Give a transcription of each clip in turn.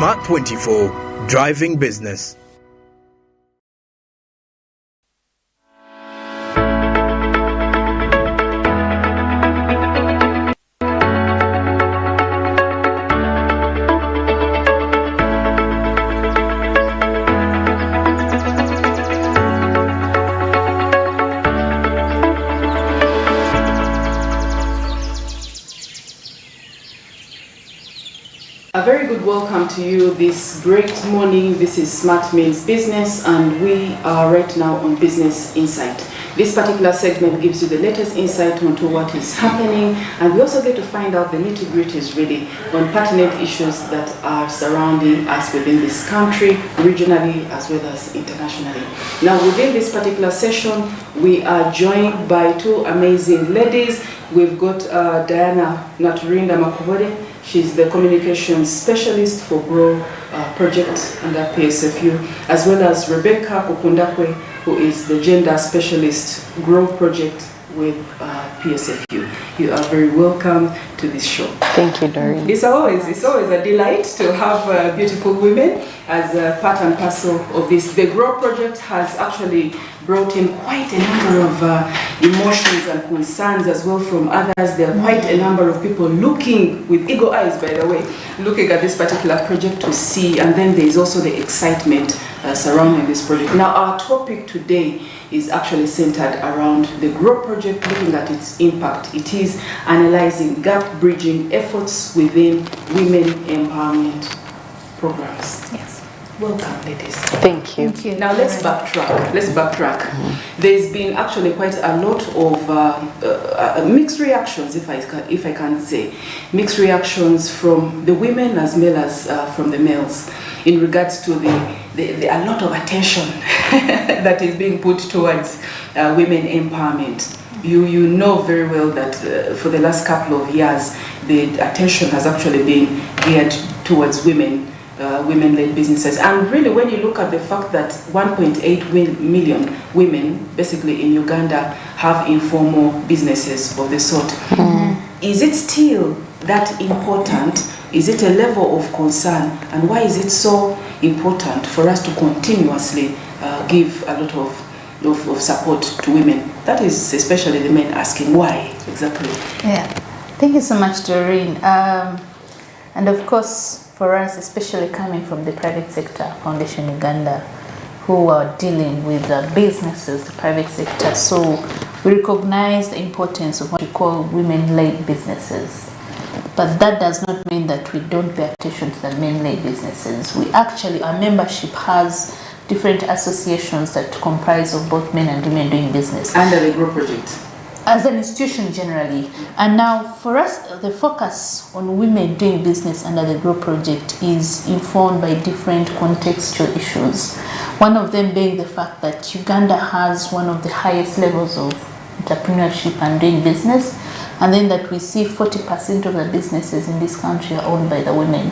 Smart 24, driving business. A very good welcome to you this great morning. This is Smart Means Business, and we are right now on Business Insight. This particular segment gives you the latest insight onto what is happening, and we also get to find out the nitty-gritties really on pertinent issues that are surrounding us within this country, regionally as well as internationally. Now, within this particular session, we are joined by two amazing ladies. We've got Diana Naturinda Makubode. She's the communications specialist for GROW project under PSFU, as well as Rebecca Kukundakwe, who is the gender specialist GROW project with PSFU. You are very welcome to this show. Thank you, Doreen. It's always a delight to have beautiful women as part and parcel of this. The GROW project has actually brought in quite a number of emotions and concerns as well from others. There are quite a number of people looking with eagle eyes, by the way, looking at this particular project to see, and then there is also the excitement surrounding this project. Now, our topic today is actually centered around the GROW project, looking at its impact. It is analyzing gap bridging efforts within women empowerment programs. Yes. Welcome, ladies. Thank you. Thank you. Now let's backtrack. There's been actually quite a lot of mixed reactions, if I can say, mixed reactions from the women as well as from the males in regards to a lot of attention that is being put towards women empowerment. You know very well that for the last couple of years, the attention has actually been geared towards women-led businesses. And really, when you look at the fact that 1.8 million women, basically in Uganda, have informal businesses of the sort, is it still that important? Is it a level of concern? And why is it so important for us to continuously give a lot of support to women? That is especially the men asking why exactly. Yeah, thank you so much, Doreen. And of course, for us, especially coming from the private sector, Foundation Uganda, who are dealing with businesses, the private sector, so we recognize the importance of what we call women-led businesses. But that does not mean that we don't pay attention to the men-led businesses. We actually, our membership has different associations that comprise of both men and women doing business. Under the GROW project? As an institution generally. And now for us, the focus on women doing business under the GROW project is informed by different contextual issues. One of them being the fact that Uganda has one of the highest levels of entrepreneurship and doing business, and then that we see 40% of the businesses in this country are owned by the women.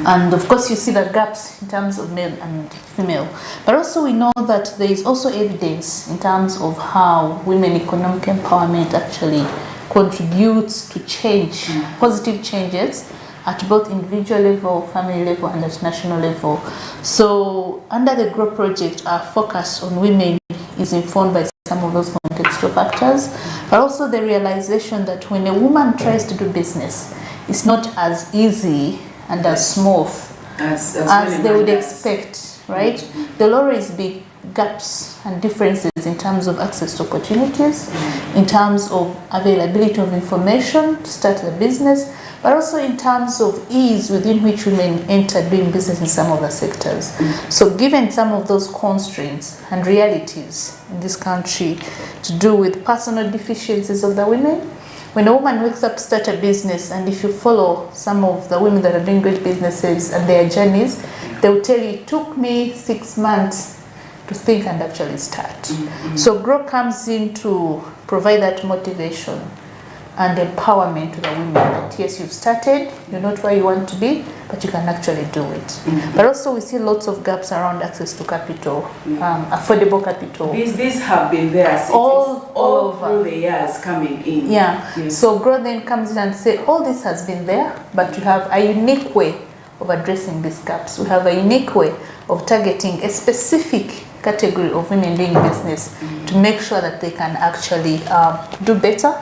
And of course you see the gaps in terms of male and female, but also we know that there is also evidence in terms of how women economic empowerment actually contributes to change, positive changes at both individual level, family level, and at national level. So under the GROW project, our focus on women is informed by some of those contextual factors, but also the realization that when a woman tries to do business, it's not as easy and as smooth as they would expect, right? There'll always be gaps and differences in terms of access to opportunities, in terms of availability of information to start the business, but also in terms of ease within which women enter doing business in some of the sectors. So given some of those constraints and realities in this country to do with personal deficiencies of the women, when a woman wakes up to start a business, and if you follow some of the women that are doing great businesses and their journeys, they'll tell you, it took me 6 months to think and actually start. So GROW comes in to provide that motivation and empowerment to the women that yes, you've started, you're not where you want to be, but you can actually do it. But also we see lots of gaps around access to capital, affordable capital. These have been there all through the years coming in. Yeah. Yes. So GROW then comes in and say, all this has been there, but you have a unique way of addressing these gaps. We have a unique way of targeting a specific category of women doing business to make sure that they can actually do better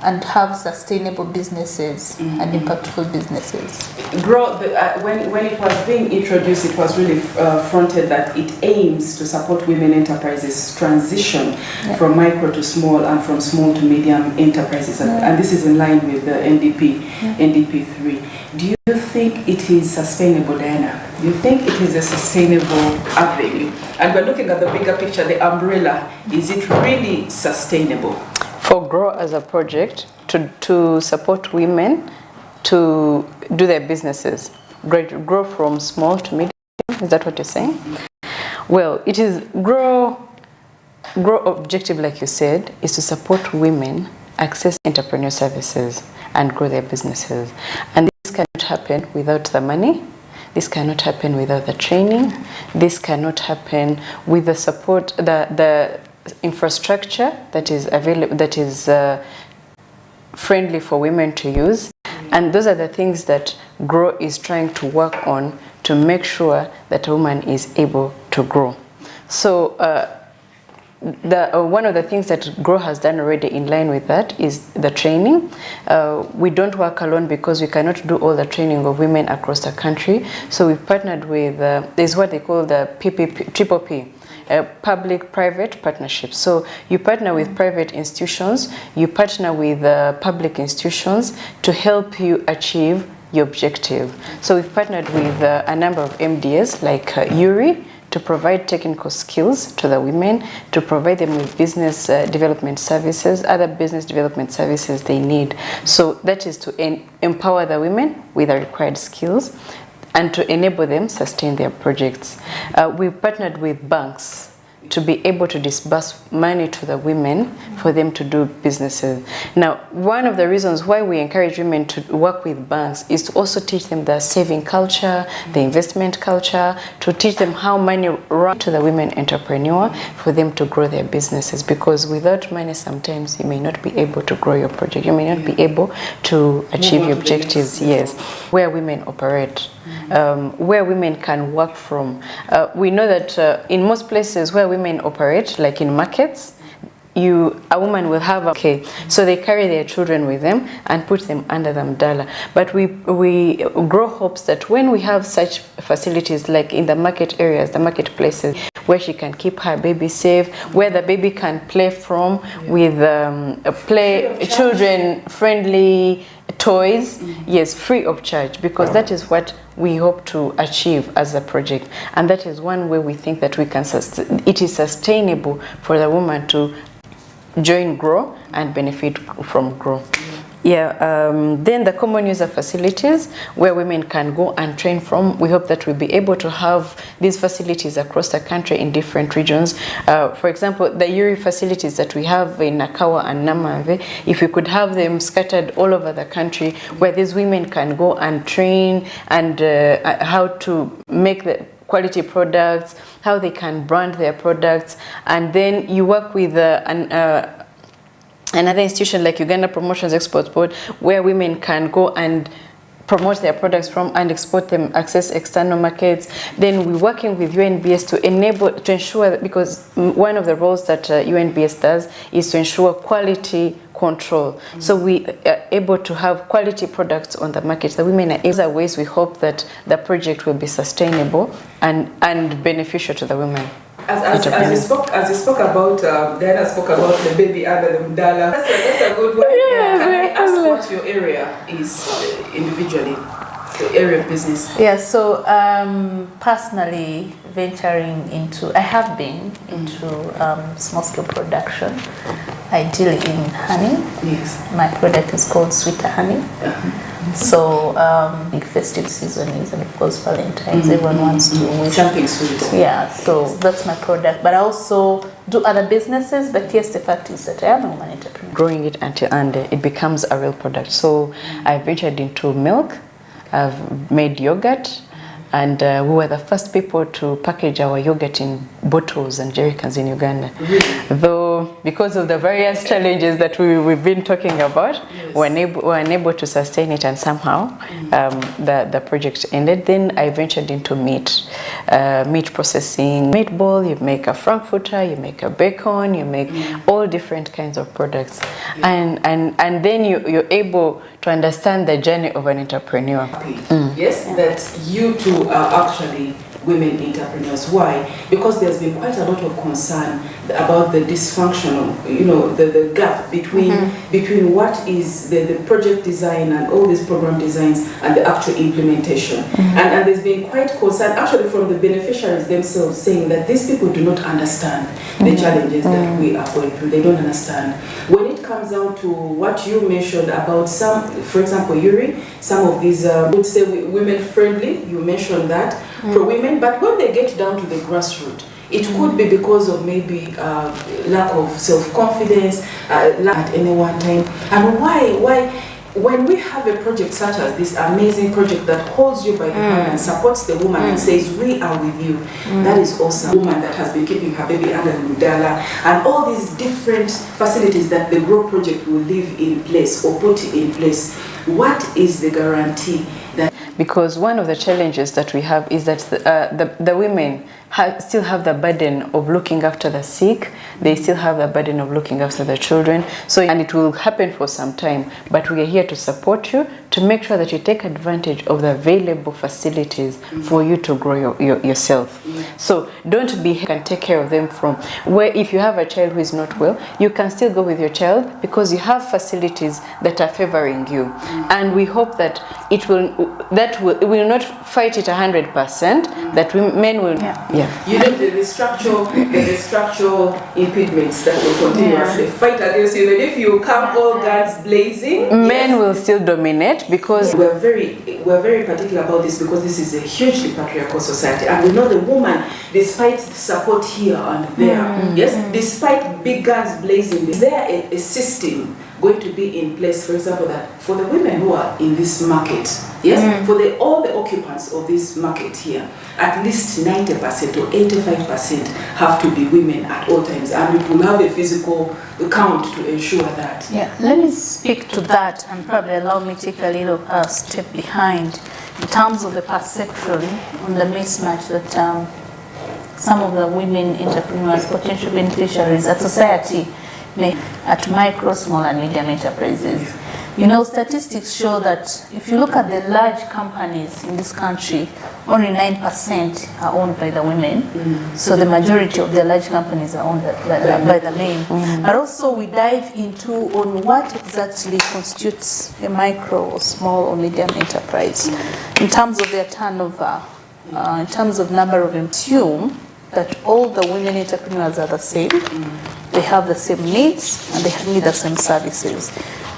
and have sustainable businesses and impactful businesses. When it was being introduced, it was really fronted that it aims to support women enterprises transition from micro to small and from small to medium enterprises, and this is in line with the NDP 3. Do you think it is sustainable, Diana? Do you think it is a sustainable avenue? And we're looking at the bigger picture, the umbrella. Is it really sustainable? For GROW as a project, to support women to do their businesses, grow from small to medium, is that what you're saying? Well, it is GROW objective, like you said, is to support women access entrepreneurial services and grow their businesses. And this cannot happen without the money. This cannot happen without the training. This cannot happen with the support, the infrastructure that is available, that is friendly for women to use. And those are the things that GROW is trying to work on to make sure that a woman is able to grow. So one of the things that GROW has done already in line with that is the training. We don't work alone because we cannot do all the training of women across the country. So we've partnered with, there's what they call the PPP, public-private partnerships. So you partner with private institutions, you partner with public institutions to help you achieve your objective. So we've partnered with a number of MDAs like URI, to provide technical skills to the women, to provide them with business development services, other business development services they need. So that is to empower the women with the required skills and to enable them sustain their projects. We've partnered with banks to be able to disburse money to the women for them to do businesses. Now, one of the reasons why we encourage women to work with banks is to also teach them the saving culture, the investment culture, to teach them how money runs to the women entrepreneur for them to grow their businesses. Because without money, sometimes you may not be able to grow your project. You may not be able to achieve your objectives. Yes, where women operate. Where women can work from. We know that in most places where women operate, like in markets, a woman will have so they carry their children with them and put them under the umbrella. But we GROW hopes that when we have such facilities like in the market areas, the marketplaces, where she can keep her baby safe, where the baby can play from with children friendly toys, yes, free of charge, because that is what we hope to achieve as a project, and that is one way we think that we can it is sustainable for the woman to join GROW and benefit from GROW. Then the common user facilities where women can go and train from. We hope that we'll be able to have these facilities across the country in different regions. For example, the URI facilities that we have in Nakawa and Namave, if we could have them scattered all over the country where these women can go and train and how to make the quality products, how they can brand their products, and then you work with another institution like Uganda Promotions Export Board, where women can go and promote their products from and export them, access external markets. Then we're working with UNBS to ensure that, because one of the roles that UNBS does is to ensure quality control. So we are able to have quality products on the market. The women are other ways we hope that the project will be sustainable and beneficial to the women. As you spoke about, Diana spoke about the baby under the umbrella. That's a good one. Can I ask what your area is individually, the area of business? Yeah, so personally I have been into small-scale production, ideally in honey. Yes. My product is called Sweeter Honey. So big festive season is, and of course Valentine's, everyone wants to wish something sweet. Yeah, so that's my product. But I also do other businesses, but yes, the fact is that I am a woman entrepreneur. Growing it until it becomes a real product. So I've ventured into milk, I've made yogurt, and we were the first people to package our yogurt in bottles and jerrycans in Uganda. Really? Though, because of the various challenges that we've been talking about, yes. we're unable to sustain it, and somehow the project ended. Then I ventured into meat processing. Meatball, you make a frankfurter, you make a bacon, you make all different kinds of products. And then you're able to understand the journey of an entrepreneur. Yes, that you two are actually women entrepreneurs. Why? Because there's been quite a lot of concern about the dysfunctional, the gap between what is the project design and all these program designs and the actual implementation. And there's been quite concern actually from the beneficiaries themselves, saying that these people do not understand the challenges that we are going through. They don't understand. When it comes down to what you mentioned about some, for example, Yuri, some of these would say women friendly, you mentioned that, pro women, but when they get down to the grassroots, it could be because of maybe lack of self-confidence at any one time. And why when we have a project such as this amazing project that holds you by the hand and supports the woman and says, we are with you, that is awesome. Woman that has been keeping her baby under the Mudala and all these different facilities that the GROW project will leave in place or put in place, what is the guarantee that? Because one of the challenges that we have is that the women still have the burden of looking after the sick. They still have the burden of looking after the children. So, and it will happen for some time, but we are here to support you, to make sure that you take advantage of the available facilities for you to grow yourself. So don't be, can take care of them from where, if you have a child who is not well, you can still go with your child because you have facilities that are favoring you. And we hope that it will not fight it 100%, that men will, You know, the structural impediments that will continuously fight against you. And if you come all guns blazing, men will still dominate, because we're very particular about this, because this is a hugely patriarchal society, and we know the woman, despite support here and there, yes, despite big guns blazing, is there a system going to be in place, for example, that for the women who are in this market, yes, for all the occupants of this market here, at least 90% or 85% have to be women at all times, and it will have a physical count to ensure that. Yeah, let me speak to that and probably allow me to take a little step behind in terms of the perception on the mismatch that some of the women entrepreneurs, potential beneficiaries at society, at micro, small and medium enterprises. You know, statistics show that if you look at the large companies in this country, only 9% are owned by the women. So the majority of the large companies are owned by the men. But also we dive into on what exactly constitutes a micro or small or medium enterprise in terms of their turnover, in terms of number of them. Assume that all the women entrepreneurs are the same. They have the same needs and they need the same services.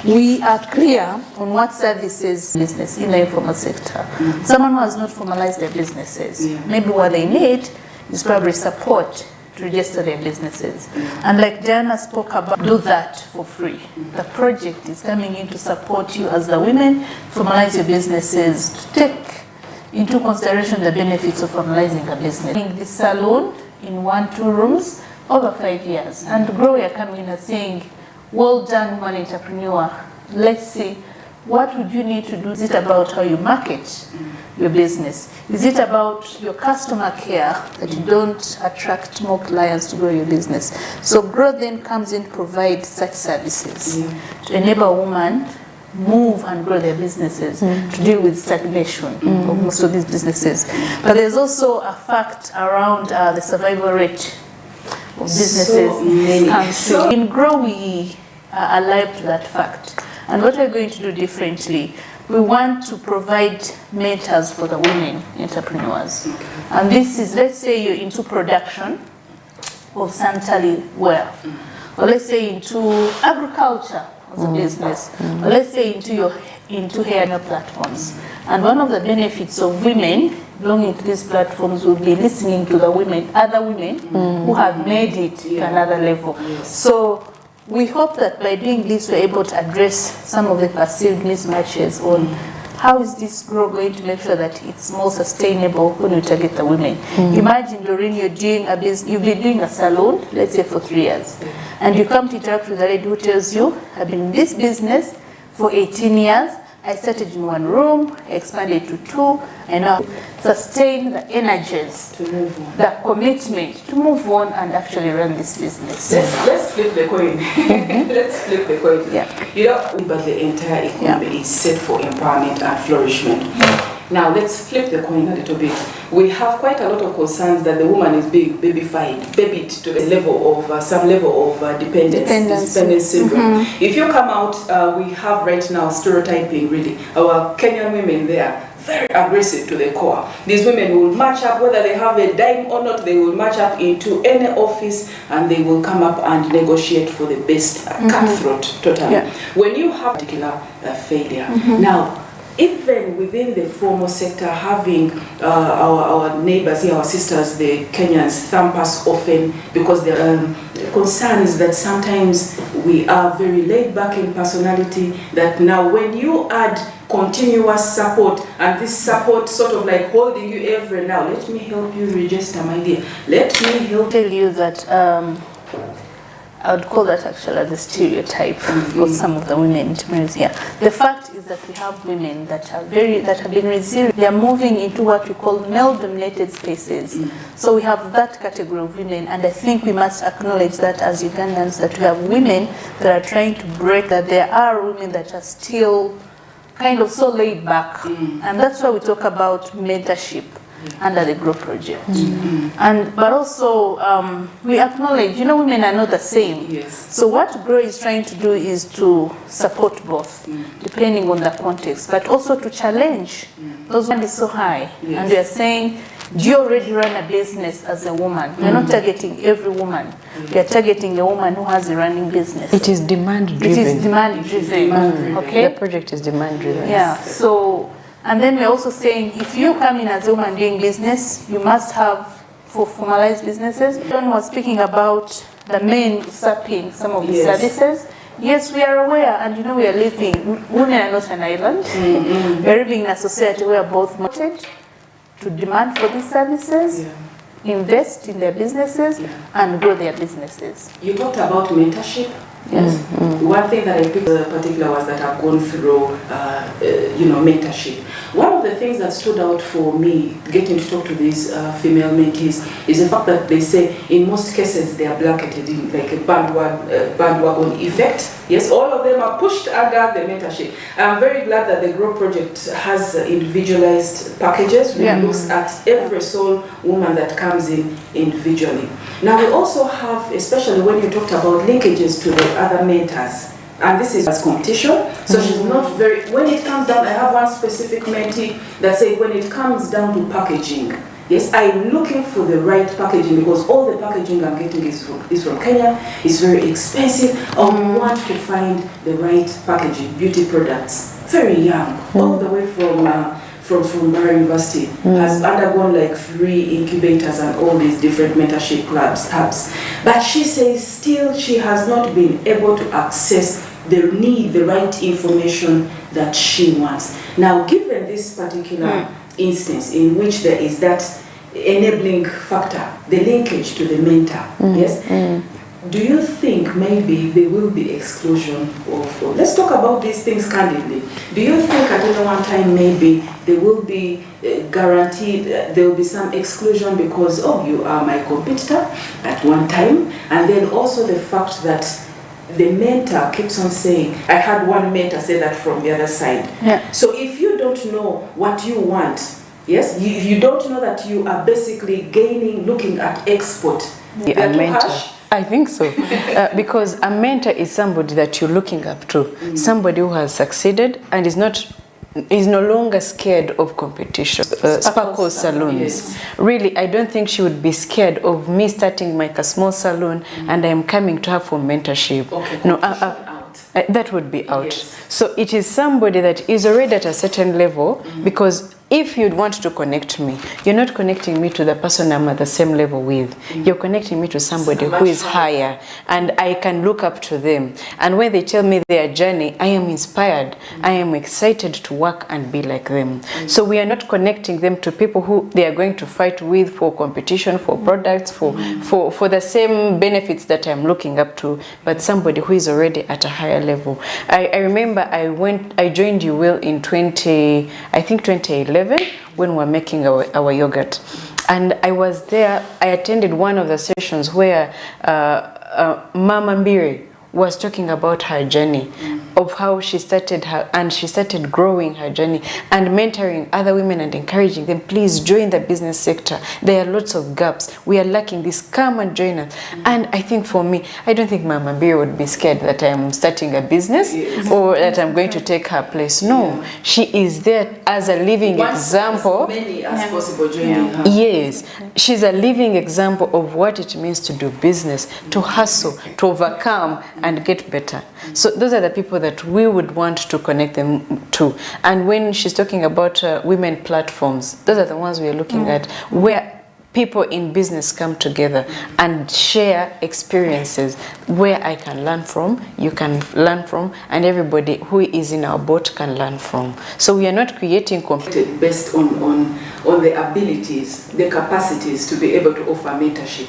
We are clear on what services business in the informal sector. Someone who has not formalized their businesses, maybe what they need is probably support to register their businesses. And like Diana spoke about, do that for free. The project is coming in to support you as the women, formalize your businesses, to take into consideration the benefits of formalizing a business. In the salon in 1-2 rooms over 5 years, and GROW are coming and saying, well done, woman entrepreneur. Let's see, what would you need to do? Is it about how you market your business? Is it about your customer care, that you don't attract more clients to grow your business? So GROW then comes in, provide such services to enable a woman move and grow their businesses, to deal with stagnation of most of these businesses. But there's also a fact around the survival rate of businesses. So in GROW, we are alive to that fact. And what we're going to do differently, we want to provide mentors for the women entrepreneurs. And this is, let's say you're into production of sanitary ware, or let's say into agriculture as a business, or let's say into hair platforms. And one of the benefits of women belonging to these platforms will be listening to the women, other women who have made it to another level. So we hope that by doing this, we're able to address some of the perceived mismatches on how is this growth going to make sure that it's more sustainable when we target the women? Imagine, Doreen, you're doing a business, you've been doing a salon, let's say for 3 years, and you come to interact with a lady who tells you, I've been in this business for 18 years, I started in 1 room, expanded to 2, and now sustain the energies, To move on. the commitment to move on and actually run this business. Let's flip the coin. Let's flip the coin. Yeah. You know, but the entire economy is set for empowerment and flourishment. Now let's flip the coin a little bit. We have quite a lot of concerns that the woman is being babied to the level of some level of dependence syndrome. If you come out, we have right now stereotyping. Really, our Kenyan women, they are very aggressive to the core. These women will march up, whether they have a dime or not, they will march up into any office and they will come up and negotiate for the best, cutthroat, totally. Yeah. When you have particular failure, now, even within the formal sector, having our neighbors here, our sisters, the Kenyans, thump us often because there are concerns that sometimes we are very laid back in personality, that now when you add continuous support, and this support sort of like holding you every now, let me help you register, my dear, let me help Tell you that I would call that actually as a stereotype for some of the women entrepreneurs here. The fact is that we have women that have been resilient. They are moving into what we call male-dominated spaces. So we have that category of women, and I think we must acknowledge that as Ugandans, that we have women that are trying to break that. There are women that are still kind of so laid back, and that's why we talk about mentorship under the GROW project. But also we acknowledge, women are not the same. Yes. So what GROW is trying to do is to support both, depending on the context, but also to challenge those ones is so high. Yes. And we are saying, do you already run a business as a woman? We're not targeting every woman. We are targeting a woman who has a running business. It is demand driven. It is demand driven. Okay. The project is demand driven. Yeah. So, and then we're also saying, if you come in as a woman doing business, you must have for formalized businesses. John was speaking about the men usurping some of the services. Yes, we are aware, and we are living, women are not an island. We are living in a society where both motivated to demand for these services, invest in their businesses, and grow their businesses. You talked about mentorship. Yes. One thing that I picked in particular was that I've gone through, mentorship. One of the things that stood out for me, getting to talk to these female mentees, is the fact that they say in most cases they are blanketed in like a bandwagon effect. Yes, all of them are pushed under the mentorship. I'm very glad that the GROW project has individualized packages, which looks at every sole woman that comes in individually. Now we also have, especially when you talked about linkages to the other mentors, and this is as competition, so she's not very, when it comes down, I have one specific mentee that said when it comes down to packaging, yes, I'm looking for the right packaging because all the packaging I'm getting is from Kenya, it's very expensive. I want to find the right packaging, beauty products, very young, all the way from Mara University, has undergone like 3 incubators and all these different mentorship hubs. But she says still she has not been able to access the right information that she wants. Now, given this particular instance in which there is that enabling factor, the linkage to the mentor, yes, do you think maybe there will be exclusion of, let's talk about these things candidly. Do you think at any one time maybe there will be guaranteed, there will be some exclusion because, oh, you are my competitor at one time, and then also the fact that the mentor keeps on saying, I had one mentor say that from the other side. Yeah. So if you don't know what you want, yes, you don't know that you are basically gaining, looking at export. A mentor. I think so, because a mentor is somebody that you're looking up to, somebody who has succeeded and is no longer scared of competition. Sparkle salons. Yes. Really, I don't think she would be scared of me starting like a small salon and I'm coming to her for mentorship. Okay. No, that would be out. Yes. So it is somebody that is already at a certain level because if you'd want to connect me, you're not connecting me to the person I'm at the same level with. You're connecting me to somebody who is higher, and I can look up to them. And when they tell me their journey, I am inspired. I am excited to work and be like them. So we are not connecting them to people who they are going to fight with for competition, for products, for the same benefits that I'm looking up to, but somebody who is already at a higher level. I remember I joined You Will in 2011 when we were making our yogurt. And I was there, I attended one of the sessions where Mama Mbiri was talking about her journey, of how she started she started growing her journey and mentoring other women and encouraging them, please join the business sector. There are lots of gaps. We are lacking this. Come and join us. And I think for me, I don't think Mama Mbiri would be scared that I'm starting a business or that I'm going to take her place. No, she is there as a living example. As many as possible joining her. Yes, she's a living example of what it means to do business, to hustle, to overcome and get better. So those are the people that we would want to connect them to. And when she's talking about women platforms, those are the ones we are looking at, where people in business come together and share experiences, where I can learn from, you can learn from, and everybody who is in our boat can learn from. So we are not creating based on the abilities, the capacities to be able to offer mentorship.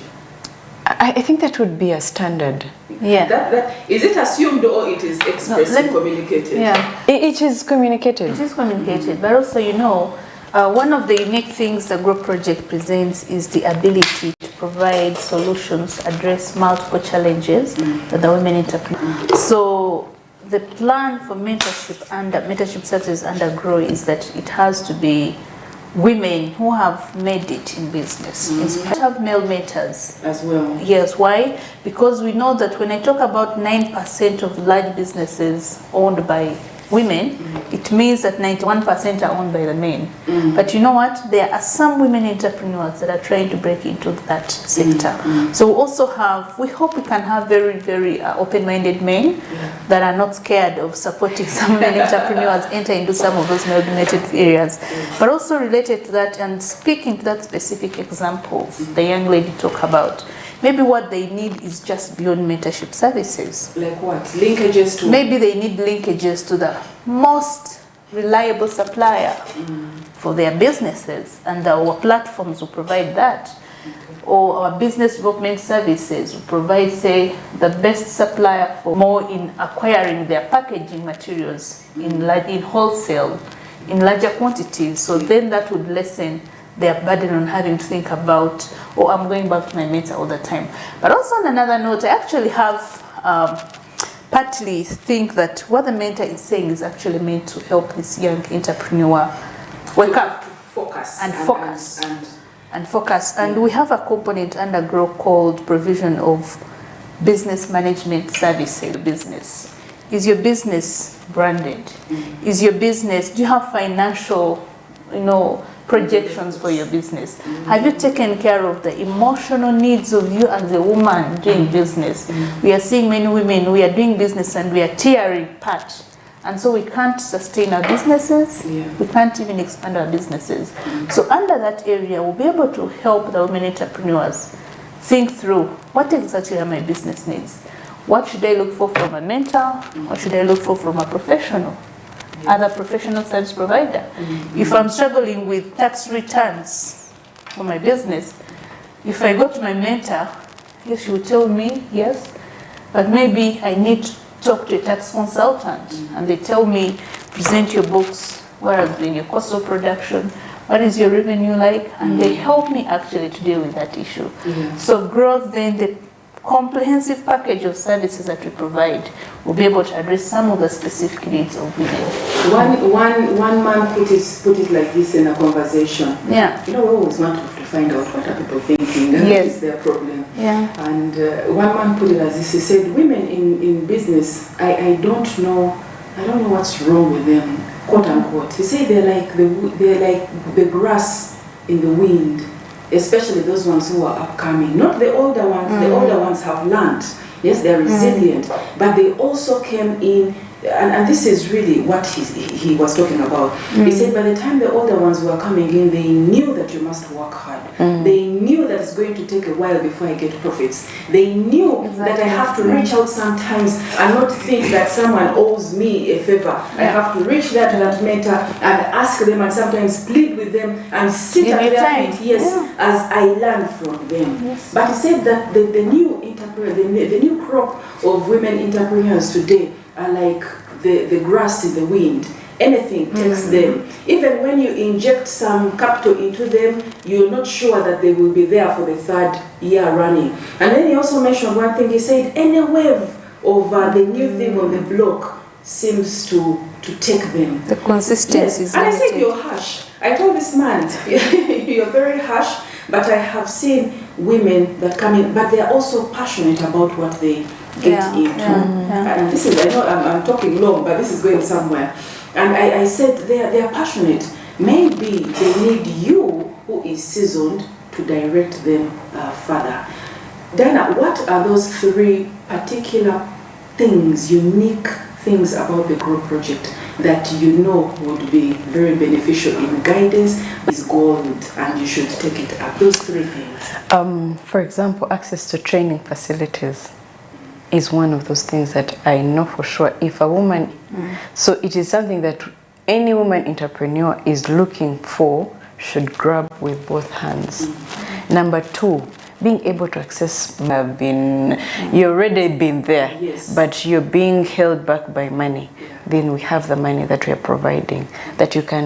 I think that would be a standard. Yeah. That is it assumed or it is expressly communicated? Yeah. It is communicated. It is communicated, but also, you know, one of the unique things the Grow Project presents is the ability to provide solutions, address multiple challenges that the women entrepreneurs. So the plan for mentorship services under Grow is that it has to be women who have made it in business. Instead have male mentors as well. Yes, why? Because we know that when I talk about 9% of large businesses owned by women, it means that 91% are owned by the men. But you know what? There are some women entrepreneurs that are trying to break into that sector. So we hope we can have very, very open-minded men that are not scared of supporting some women entrepreneurs enter into some of those male-dominated areas. But also related to that, and speaking to that specific example the young lady talked about, maybe what they need is just beyond mentorship services. Like what? Linkages to? Maybe they need linkages to the most reliable supplier for their businesses, and our platforms will provide that. Or our business development services will provide, say, the best supplier for more in acquiring their packaging materials in wholesale, in larger quantities. So then that would lessen their burden on having to think about, oh, I'm going back to my mentor all the time. But also on another note, I actually have partly think that what the mentor is saying is actually meant to help this young entrepreneur wake up, focus and focus. And we have a component under Grow called provision of business management services. Business. Is your business branded? Is your business, do you have financial, projections for your business? Have you taken care of the emotional needs of you as a woman doing business? We are seeing many women, we are doing business and we are tearing apart. And so we can't sustain our businesses, we can't even expand our businesses. So under that area, we'll be able to help the women entrepreneurs think through, what exactly are my business needs? What should I look for from a mentor? What should I look for from a professional? Other professional service provider. If I'm struggling with tax returns for my business, if I go to my mentor, yes, she will tell me, yes, but maybe I need to talk to a tax consultant, and they tell me, present your books, what has been your cost of production, what is your revenue like, and they help me actually to deal with that issue. So growth, then the comprehensive package of services that we provide will be able to address some of the specific needs of women. One man put it like this in a conversation. Yeah. We always want to find out what are people thinking and what is their problem. Yeah. And one man put it as this, he said, women in business, I don't know what's wrong with them, quote unquote. He said they're like the grass in the wind. Especially those ones who are upcoming, not the older ones. The older ones have learned. Yes, they're resilient, but they also came in and this is really what he was talking about. He said by the time the older ones were coming in, they knew that you must work hard. They knew that it's going to take a while before I get profits. They knew that I have to reach out sometimes and not think that someone owes me a favor. I have to reach that mentor and ask them and sometimes plead with them and sit at their feet, as I learn from them. But he said that the new entrepreneur, the new crop of women entrepreneurs today are like the grass in the wind. Anything takes them. Even when you inject some capital into them, you're not sure that they will be there for the 3rd year running. And then he also mentioned one thing. He said any wave of the new thing on the block seems to take them. The consistency is And limited. I said, you're harsh. I told this man, you're very harsh, but I have seen women that come in, but they're also passionate about what they get into. And this is, I know I'm talking long, but this is going somewhere. And I said they are passionate. Maybe they need you, who is seasoned, to direct them further. Diana, what are those 3 particular things, unique things about the Grow Project that you know would be very beneficial in guidance? Is gold and you should take it up. Those 3 things. For example, access to training facilities is one of those things that I know for sure. If a woman, so it is something that any woman entrepreneur is looking for, should grab with both hands. Number 2, being able to access, you've already been there, but you're being held back by money. Then we have the money that we are providing, that you can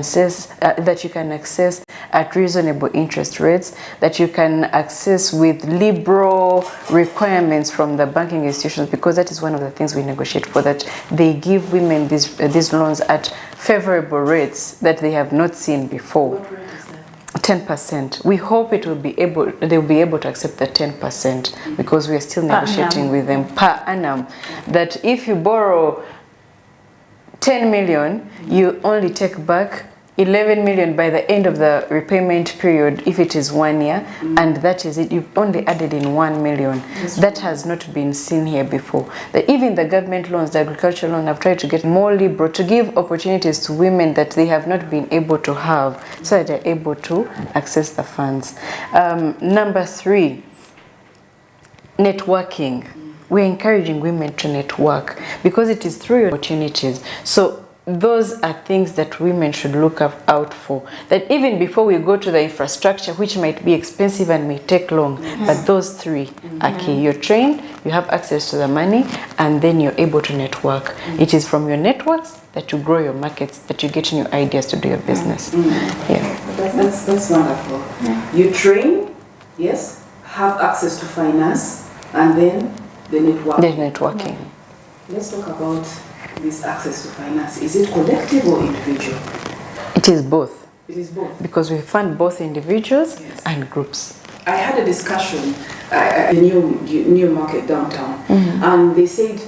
access at reasonable interest rates, that you can access with liberal requirements from the banking institutions, because that is one of the things we negotiate for, that they give women these loans at favorable rates that they have not seen before. What rate is that? 10%. We hope they'll be able to accept the 10%, because we are still negotiating with them per annum. That if you borrow 10 million, you only take back 11 million by the end of the repayment period if it is 1 year, and that is it. You've only added in 1 million. That has not been seen here before. That even the government loans, the agricultural loan, have tried to get more liberal, to give opportunities to women that they have not been able to have, so that they're able to access the funds. Number 3, networking. We're encouraging women to network, because it is through opportunities. So those are things that women should look out for. That even before we go to the infrastructure, which might be expensive and may take long, but those 3 are key. You're trained, you have access to the money, and then you're able to network. It is from your networks that you grow your markets, that you get new ideas to do your business. That's wonderful. You train, yes, have access to finance, and then the network. The networking. Let's talk about this access to finance. Is it collective or individual? It is both. It is both. Because we fund both individuals and groups. I had a discussion at the new market downtown, and they said,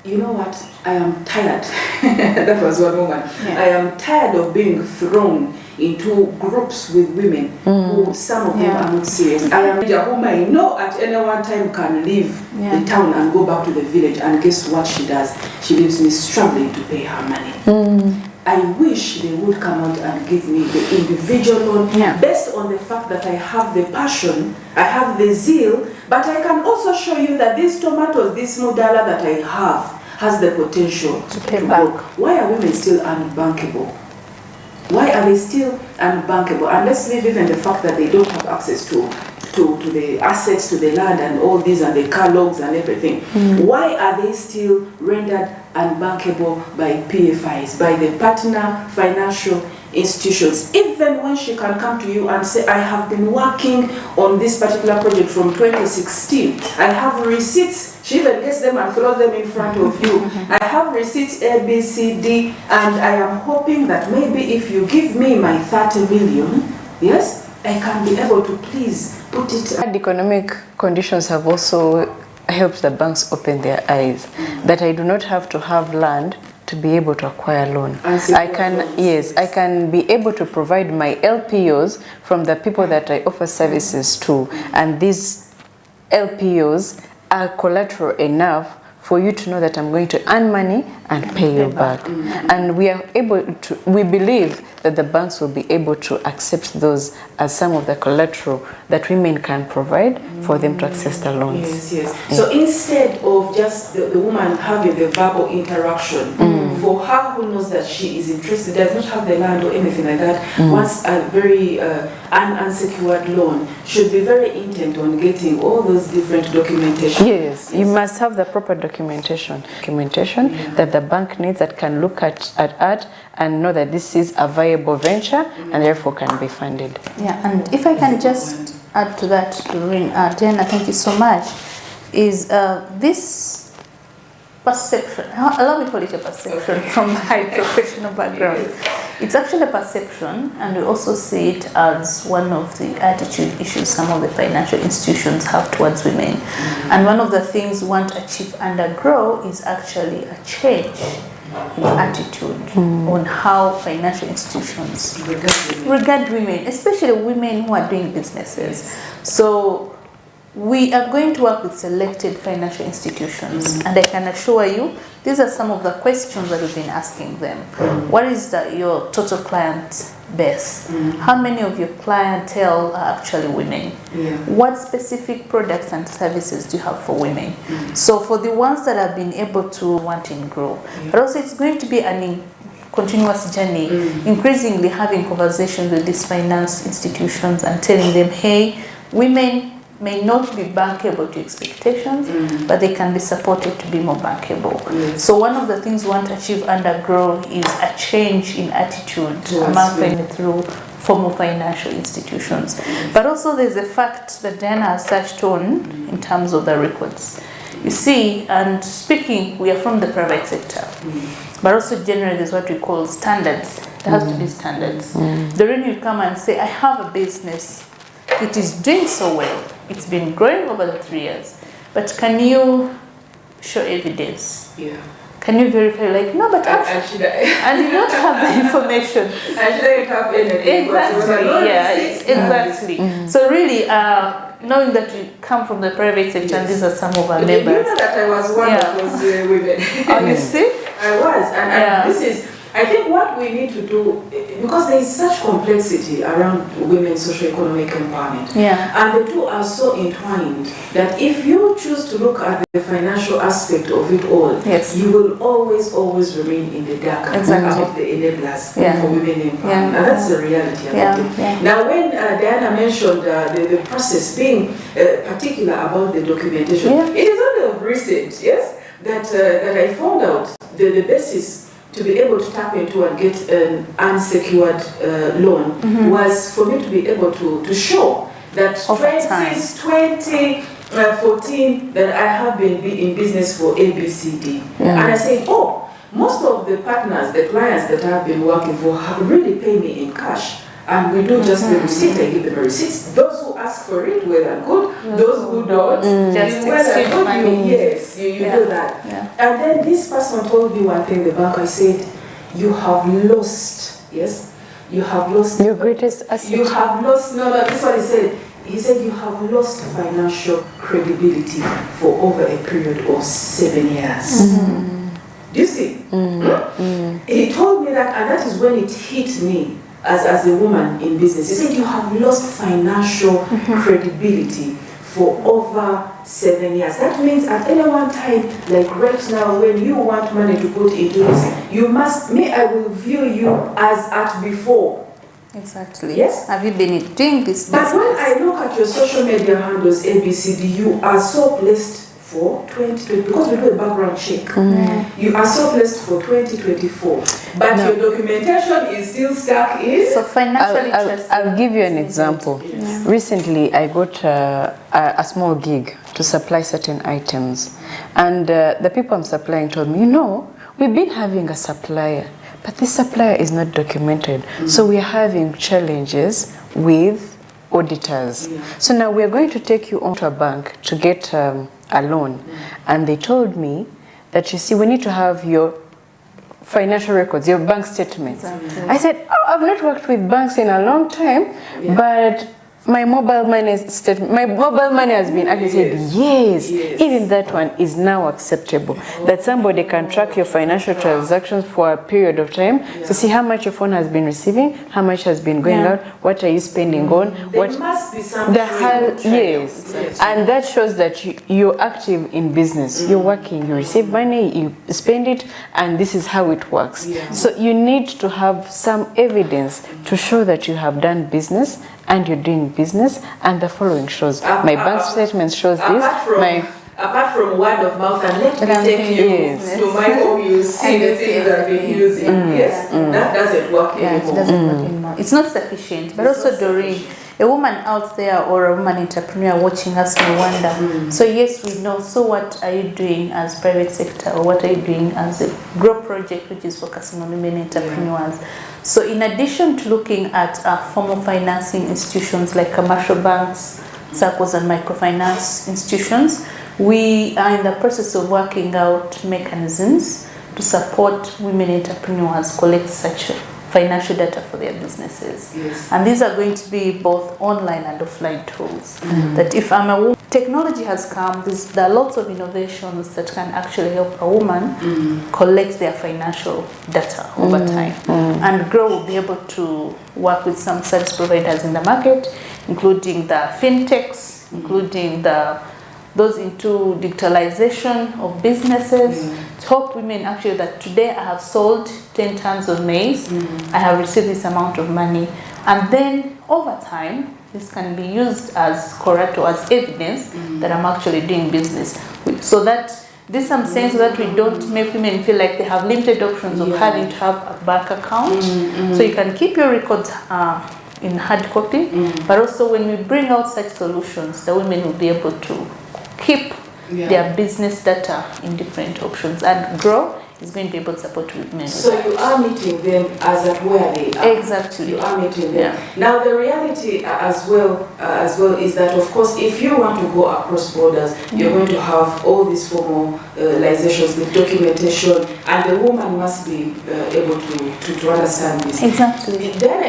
you know what, I am tired. That was one woman. I am tired of being thrown into groups with women who, some of them are not serious. I am whom I know at any one time can leave the town and go back to the village, and guess what she does? She leaves me struggling to pay her money. I wish they would come out and give me the individual loan based on the fact that I have the passion, I have the zeal, but I can also show you that these tomatoes, this mudala that I have, has the potential to pay back. Why are women still unbankable? Why are they still unbankable? And let's leave even the fact that they don't have access to the assets, to the land and all these and the car loans and everything. Why are they still rendered unbankable by PFIs, by the partner financial institutions? Even when she can come to you and say, I have been working on this particular project from 2016. I have receipts. She even gets them and throws them in front of you. I have receipts A, B, C, D, and I am hoping that maybe if you give me my 30 million, yes, I can be able to please put it. And economic conditions have also helped the banks open their eyes that I do not have to have land to be able to acquire loan. I can be able to provide my LPOs from the people that I offer services to, and these LPOs are collateral enough for you to know that I'm going to earn money and pay you back. And we are able to, we believe that the banks will be able to accept those as some of the collateral that women can provide for them to access the loans. Yes, yes. Yeah. So instead of just the woman having the verbal interaction, for her who knows that she is interested, does not have the land or anything like that, wants a very unsecured loan, should be very intent on getting all those different documentation. Yes, you must have the proper documentation that the bank needs, that can look at and know that this is a viable venture and therefore can be funded. Yeah, and if I can just add to that, Doreen, Diana, thank you so much, is this perception, allow me to call it a perception from my professional background. It's actually a perception, and we also see it as one of the attitude issues some of the financial institutions have towards women. And one of the things we want to achieve and grow is actually a change in attitude on how financial institutions regard women, especially women who are doing businesses. So we are going to work with selected financial institutions, and I can assure you these are some of the questions that we've been asking them. What is your total client base? How many of your clientele are actually women? What specific products and services do you have for women? So for the ones that have been able to want and grow, but also it's going to be an continuous journey, increasingly having conversations with these finance institutions and telling them, hey, women may not be bankable to expectations, but they can be supported to be more bankable. So one of the things we want to achieve and grow is a change in attitude among women through formal financial institutions. But also there's a fact that Diana has touched on in terms of the records. You see, and speaking, we are from the private sector, but also generally there's what we call standards. There has to be standards. The when you come and say, I have a business, it is doing so well, it's been growing over the 3 years, but can you show evidence? Can you verify? Like, no, but and you don't have the information. I shouldn't have anything. Exactly. So really, knowing that you come from the private sector, and these are some of our members. You know that I was one of those women. Oh, you see? I was, and this is, I think what we need to do, because there is such complexity around women's socio-economic empowerment, and the two are so entwined that if you choose to look at the financial aspect of it all, you will always remain in the dark about the enablers for women empowerment. And that's the reality about it. Now, when Diana mentioned the process being particular about the documentation, it is only of recent, that I found out the basis to be able to tap into and get an unsecured loan was for me to be able to show that since 2014 that I have been in business for ABCD. And I say, most of the partners, the clients that I've been working for have really paid me in cash. And we do just the receipt, I give them a receipt. Those who ask for it, well and good. Those who don't, just well and good, you do that. And then this person told me one thing, the banker said, you have lost, you have lost. Your greatest asset. You have lost, this is what he said. He said you have lost financial credibility for over a period of 7 years. Do you see? He told me that, and that is when it hit me. As a woman in business, he said you have lost financial credibility for over 7 years. That means at any one time, like right now, when you want money to put into this, you must, I will view you as at before. Exactly. Yes. Have you been doing this business? But when I look at your social media handles, ABCD, you are so blessed for 2020, because we do a background check. You are so blessed for 2024, but your documentation is still stuck in. So financially, I'll give you an example. Recently, I got a small gig to supply certain items, and the people I'm supplying told me, we've been having a supplier, but this supplier is not documented, so we are having challenges with auditors. So now we are going to take you on to a bank to get a loan, and they told me that, you see, we need to have your financial records, your bank statements. I said, I've not worked with banks in a long time, but My mobile money statement, my mobile money has been activated. Yes. Even that one is now acceptable. That somebody can track your financial transactions for a period of time to see how much your phone has been receiving, how much has been going out, what are you spending on. There must be some yes. And that shows that you're active in business. You're working, you receive money, you spend it, and this is how it works. So you need to have some evidence to show that you have done business and you're doing business, and the following shows. My bank statement shows this. Apart from word of mouth, and let me take you to my home, you see the things I've been using. That doesn't work anymore. It doesn't work anymore. It's not sufficient. But also, Doreen, a woman out there or a woman entrepreneur watching us may wonder, so yes, we know, so what are you doing as private sector, or what are you doing as a GROW project, which is focusing on women entrepreneurs? So in addition to looking at formal financing institutions like commercial banks, circles and microfinance institutions, we are in the process of working out mechanisms to support women entrepreneurs collect such financial data for their businesses. And these are going to be both online and offline tools. That if I'm a woman, technology has come, there are lots of innovations that can actually help a woman collect their financial data over time. And GROW will be able to work with some service providers in the market, including the fintechs, including those into digitalization of businesses, to help women actually that today I have sold 10 tons of maize, I have received this amount of money, and then over time this can be used as collateral, as evidence that I'm actually doing business. So that this I'm saying so that we don't make women feel like they have limited options of having to have a bank account. So you can keep your records in hard copy, but also when we bring out such solutions, the women will be able to keep their business data in different options, and GROW is going to be able to support women. So you are meeting them as at where they are. Exactly. You are meeting them. Now the reality as well is that, of course, if you want to go across borders, you're going to have all these formalizations, the documentation, and the woman must be able to understand this. Exactly. Then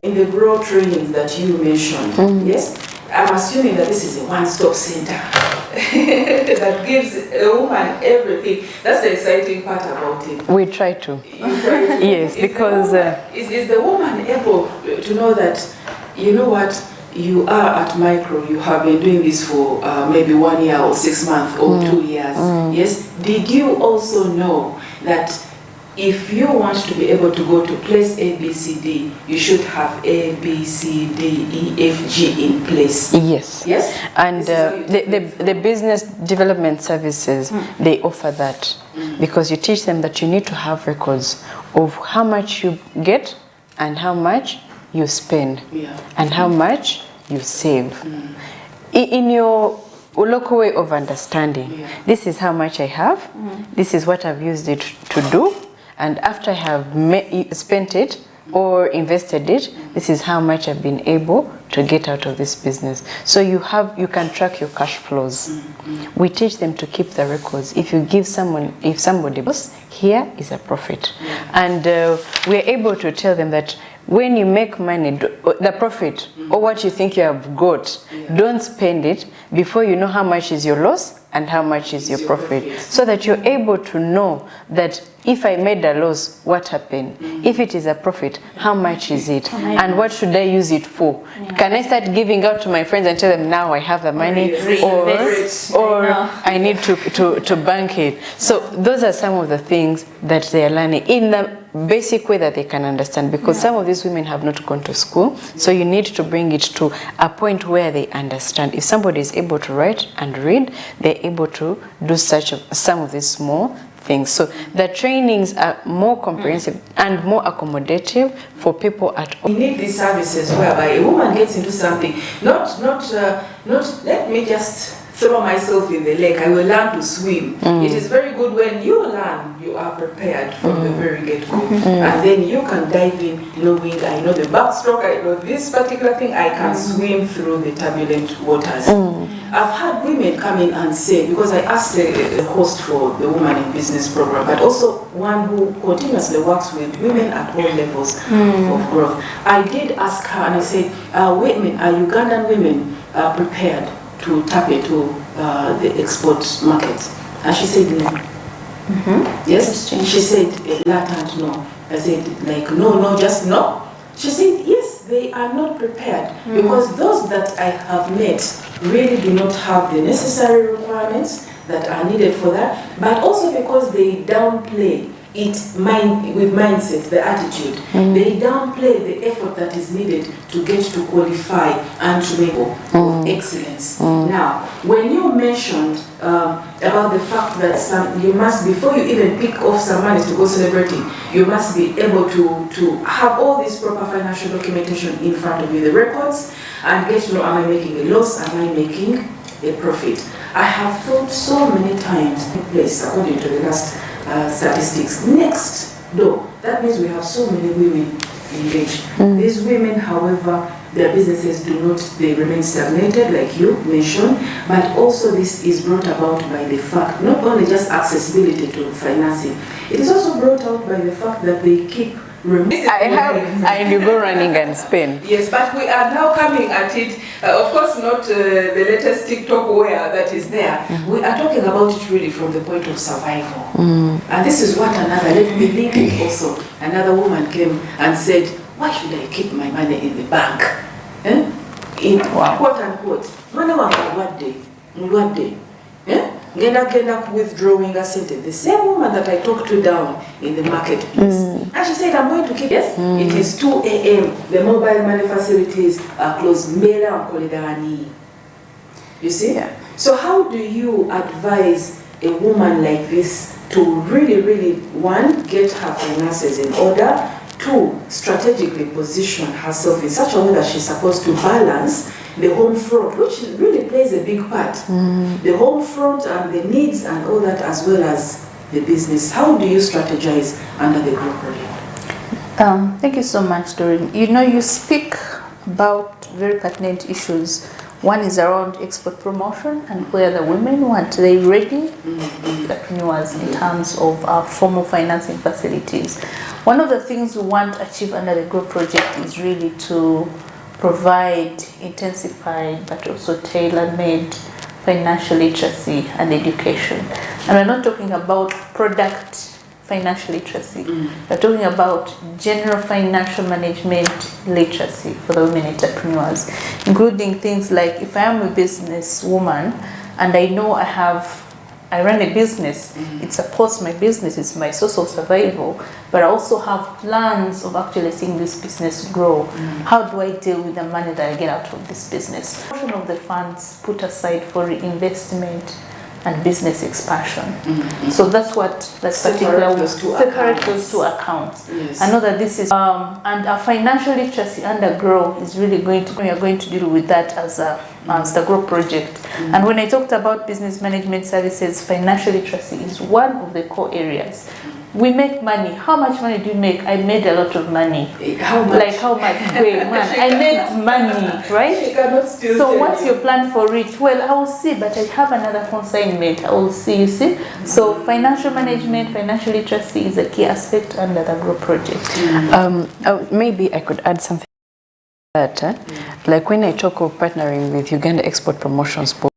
in the GROW training that you mentioned, yes, I'm assuming that this is a one-stop center that gives a woman everything. That's the exciting part about it. We try to. Yes, because is the woman able to know that, you know what, you are at micro, you have been doing this for maybe 1 year or 6 months or 2 years. Yes. Did you also know that if you want to be able to go to place A, B, C, D, you should have A, B, C, D, E, F, G in place. Yes. Yes. And the business development services, they offer that because you teach them that you need to have records of how much you get and how much you spend and how much you save. In your local way of understanding, this is how much I have, this is what I've used it to do, and after I have spent it or invested it, this is how much I've been able to get out of this business. So you can track your cash flows. We teach them to keep the records. If you give somebody else, here is a profit. And we're able to tell them that when you make money, the profit or what you think you have got, don't spend it before you know how much is your loss and how much is your profit, so that you're able to know that if I made a loss, what happened? If it is a profit, how much is it? And what should I use it for? Can I start giving out to my friends and tell them now I have the money, or I need to bank it? So those are some of the things that they are learning in the basic way that they can understand, because some of these women have not gone to school, so you need to bring it to a point where they understand. If somebody is able to write and read, they're able to do some of these small things. So the trainings are more comprehensive and more accommodative for people at home. We need these services whereby a woman gets into something, not let me just throw myself in the lake. I will learn to swim. It is very good when you learn, you are prepared from the very get-go. And then you can dive in knowing I know the backstroke, I know this particular thing, I can swim through the turbulent waters. I've had women come in and say, because I asked a host for the Woman in Business program, but also one who continuously works with women at all levels of growth. I did ask her and I said, women, are Ugandan women prepared to tap into the export market? And she said no. Yes? She said that and no. I said like no, just no. She said yes, they are not prepared because those that I have met really do not have the necessary requirements that are needed for that, but also because they downplay it with mindset, the attitude. They downplay the effort that is needed to get to qualify and to make excellence. Now, when you mentioned about the fact that you must, before you even pick off some money to go celebrating, you must be able to have all this proper financial documentation in front of you, the records, and get to know, am I making a loss, am I making a profit? I have thought so many times in place, according to the last statistics, next door. That means we have so many women engaged. These women, however, their businesses they remain stagnated, like you mentioned, but also this is brought about by the fact, not only just accessibility to financing, it is also brought out by the fact that they keep and you go running and spend. Yes, but we are now coming at it, of course not the latest TikTok wear that is there. We are talking about it really from the point of survival. And this is what let me leave it also. Another woman came and said, why should I keep my money in the bank? In quote unquote, what day? Genda withdrawing a sentence. The same woman that I talked to down in the marketplace. And she said, I'm going to keep, yes, it is 2 a.m. The mobile money facilities are closed. You see? Yeah. So how do you advise a woman like this to really, one, get her finances in order, two, strategically position herself in such a way that she's supposed to balance the home front, which really plays a big part. The home front and the needs and all that, as well as the business. How do you strategize under the group project? Thank you so much, Doreen. You know, you speak about very pertinent issues. One is around export promotion and where the women want. They ready entrepreneurs in terms of formal financing facilities. One of the things we want to achieve under the group project is really to provide intensified but also tailor-made financial literacy and education. And we're not talking about product financial literacy. We're talking about general financial management literacy for the women entrepreneurs, including things like, if I am a business woman and I know I run a business, it supports my business, it's my source of survival, but I also have plans of actually seeing this business grow. How do I deal with the money that I get out of this business? A portion of the funds put aside for reinvestment and business expansion. So that's what that particular separate those two accounts. Yes. I know that this is and our financial literacy under Grow is really we are going to deal with that as the Grow project. And when I talked about business management services, financial literacy is one of the core areas. We make money. How much money do you make? I made a lot of money. How much? Like how much? Wait, man, I made money, right? She cannot still So tell what's you. your plan for it? Well, I will see, but I have another consignment. I will see, you see? So financial management, financial literacy is a key aspect under the Grow project. Maybe I could add something to that. Like when I talk of partnering with Uganda Export Promotions Board,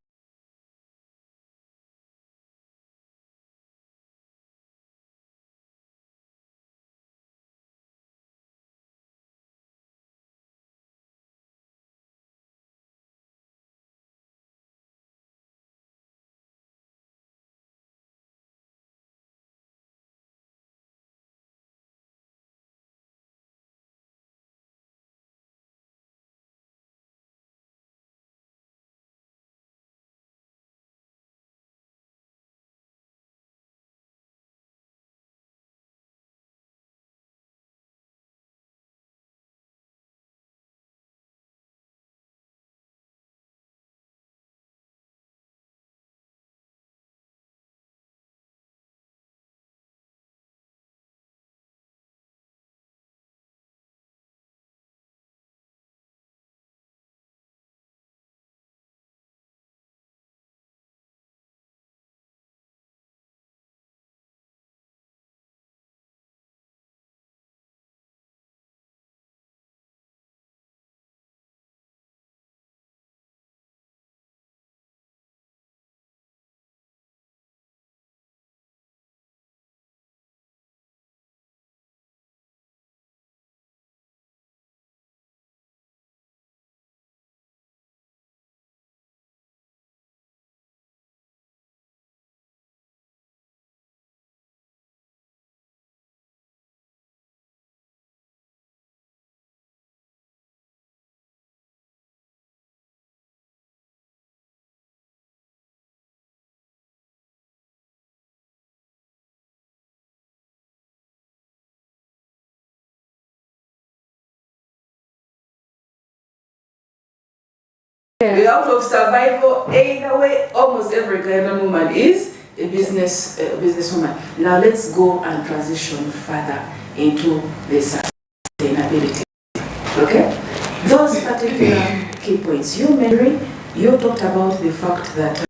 Out of survival, either way, almost every Ghanaian woman is a businesswoman. Now let's go and transition further into the sustainability. Okay? Those particular key points. You, Mary, you talked about the fact that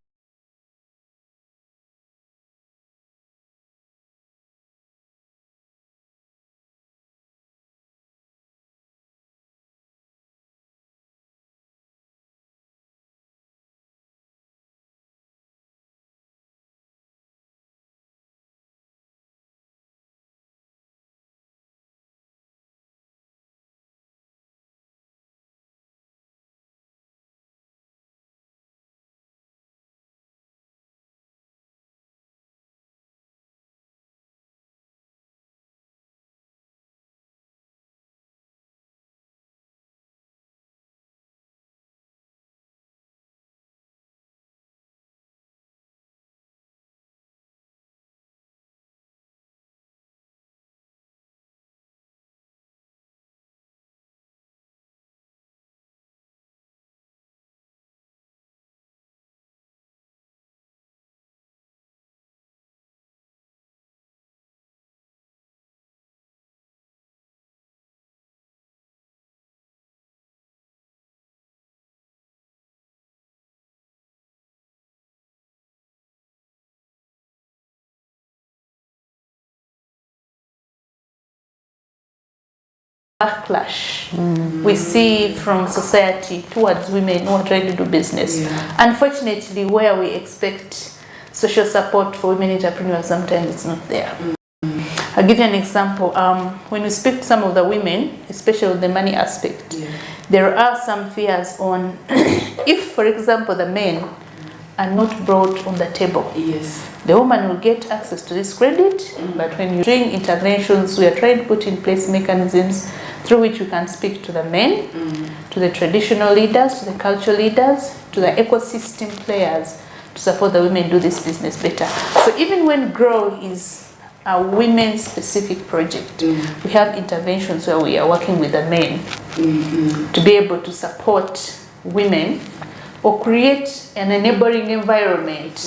backlash we see from society towards women who are trying to do business. Unfortunately, where we expect social support for women entrepreneurs, sometimes it's not there. I'll give you an example. When we speak to some of the women, especially the money aspect, there are some fears on if, for example, the men are not brought on the table. The woman will get access to this credit, but when you're doing interventions, we are trying to put in place mechanisms through which we can speak to the men, to the traditional leaders, to the cultural leaders, to the ecosystem players to support the women do this business better. So even when GROW is a women-specific project, we have interventions where we are working with the men to be able to support women or create an enabling environment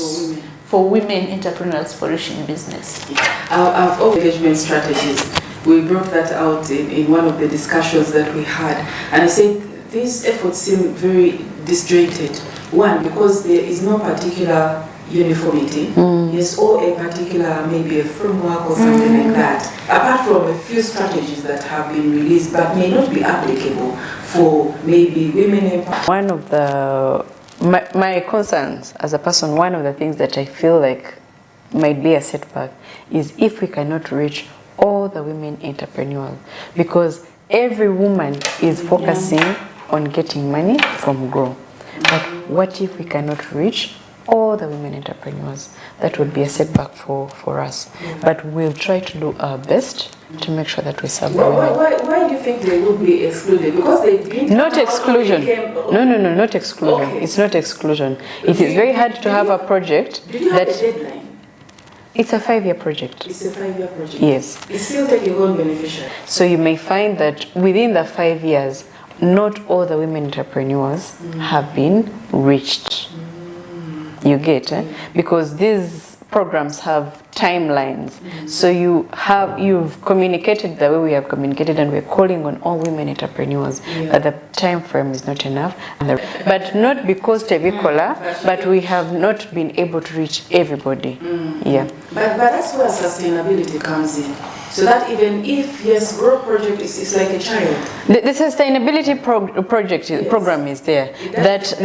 for women entrepreneurs flourishing in business. Our engagement strategies, we brought that out in one of the discussions that we had, and I said these efforts seem very disjointed. One, because there is no particular uniformity, yes, or a particular maybe a framework or something like that, apart from a few strategies that have been released but may not be applicable for maybe women in One of my concerns as a person, one of the things that I feel like might be a setback is if we cannot reach all the women entrepreneurs, because every woman is focusing on getting money from GROW. But what if we cannot reach all the women entrepreneurs? That would be a setback for us. But we'll try to do our best to make sure that we serve women. Why do you think they would be excluded? Because they didn't. Not exclusion. No, not exclusion. Okay. It's not exclusion. It is very hard to have a project Did you have a deadline? It's a 5-year project. It's a 5-year project. Yes. It's still taking on beneficiary. So you may find that within the 5 years, not all the women entrepreneurs have been reached. You get, because these programs have timelines. So you've communicated the way we have communicated, and we're calling on all women entrepreneurs, but the time frame is not enough. But not because Tevikola, but we have not been able to reach everybody. Yeah. But that's where sustainability comes in. So that even if, yes, GROW project is like a child. The sustainability program is there. That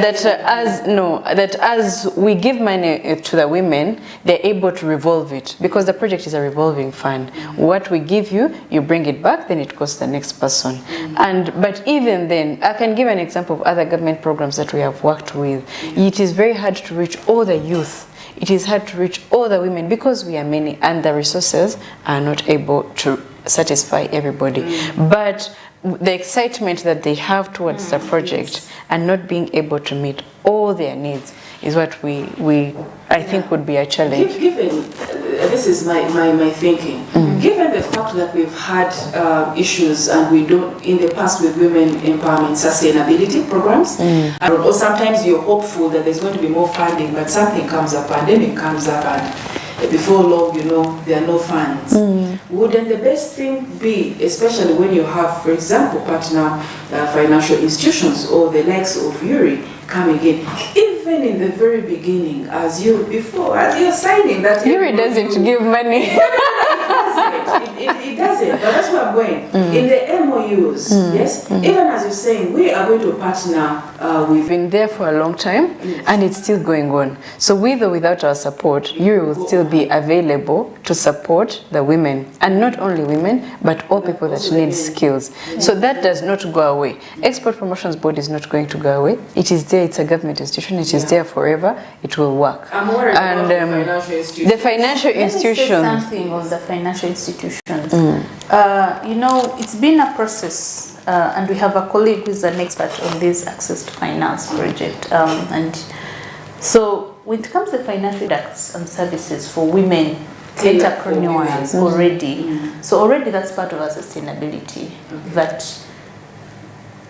as we give money to the women, they're able to revolve it, because the project is a revolving fund. What we give you, you bring it back, then it goes to the next person. But even then, I can give an example of other government programs that we have worked with. It is very hard to reach all the youth. It is hard to reach all the women because we are many and the resources are not able to satisfy everybody. But the excitement that they have towards the project and not being able to meet all their needs is what I think would be a challenge. Given this is my thinking. Given the fact that we've had issues and we don't in the past with women empowerment sustainability programs, or sometimes you're hopeful that there's going to be more funding, but something comes up, pandemic comes up, and before long, you know, there are no funds. Wouldn't the best thing be, especially when you have, for example, partner financial institutions or the likes of Yuri coming in, even in the very beginning, as you're signing that... Yuri doesn't give money. It doesn't, but that's where I'm going. In the MOUs, yes, even as you're saying, we are going to partner with... We've been there for a long time, and it's still going on. So with or without our support, Yuri will still be available to support the women, and not only women, but all people that need skills. So that does not go away. Export Promotions Board is not going to go away. It is there, it's a government institution, it is there forever, it will work. I'm worried about the financial institutions. The financial institutions... Let me say something on the financial institutions. You know, it's been a process, and we have a colleague who is an expert on this Access to Finance project. And so when it comes to financial products and services for women entrepreneurs already, so already that's part of our sustainability. That,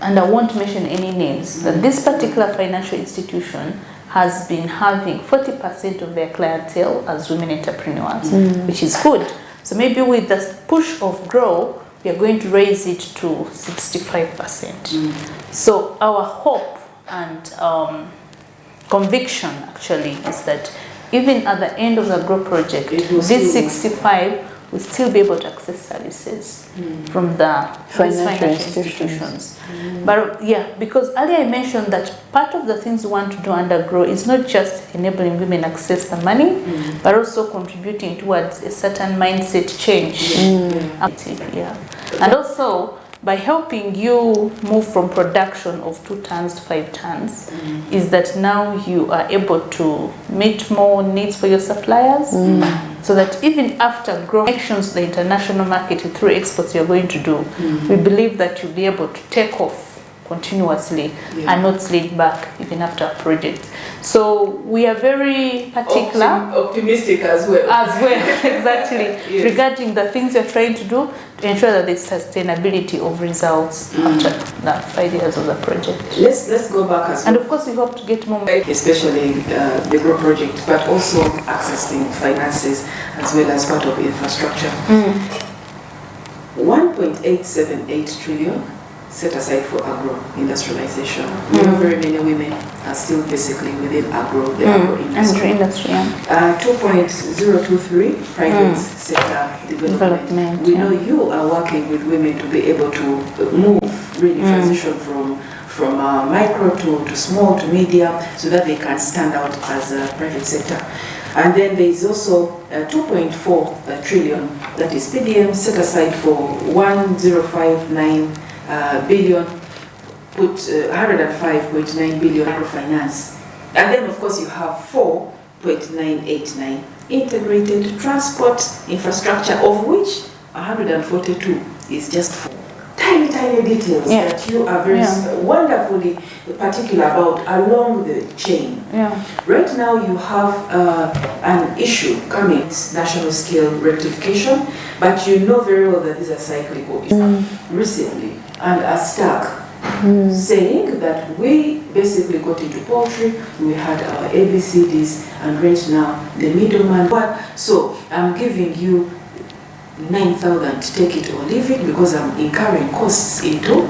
and I won't mention any names, that this particular financial institution has been having 40% of their clientele as women entrepreneurs, which is good. So maybe with the push of Grow, we are going to raise it to 65%. So our hope and conviction actually is that even at the end of the Grow project, this 65 will still be able to access services from the financial institutions. But yeah, because earlier I mentioned that part of the things we want to do under Grow is not just enabling women access the money, but also contributing towards a certain mindset change. And also, by helping you move from production of 2 tons to 5 tons, is that now you are able to meet more needs for your suppliers, so that even after Grow connections to the international market through exports you're going to do, we believe that you'll be able to take off continuously and not slip back even after a project. So we are very particular, optimistic as well. Exactly, regarding the things you're trying to do to ensure that there's sustainability of results after the 5 years of the project. Let's go back as well. And of course we hope to get more, especially the Grow project, but also accessing finances as well as part of infrastructure. 1.878 trillion set aside for agro-industrialization. You know, very many women are still basically within the agro-industry. 2.023 private sector development. We know you are working with women to be able to move, really transition from micro to small to medium, so that they can stand out as a private sector. And then there is also 2.4 trillion, that is PDM, set aside for 1059 billion, put 105.9 billion microfinance. And then of course you have 4.989 integrated transport infrastructure, of which 142 is just for tiny details that you are very wonderfully particular about along the chain. Right now you have an issue coming, national scale rectification, but you know very well that these are cyclical issues. Recently, and are stuck, saying that we basically got into poultry, we had our ABCDs, and right now the middleman. So I'm giving you 9,000 to take it or leave it, because I'm incurring costs into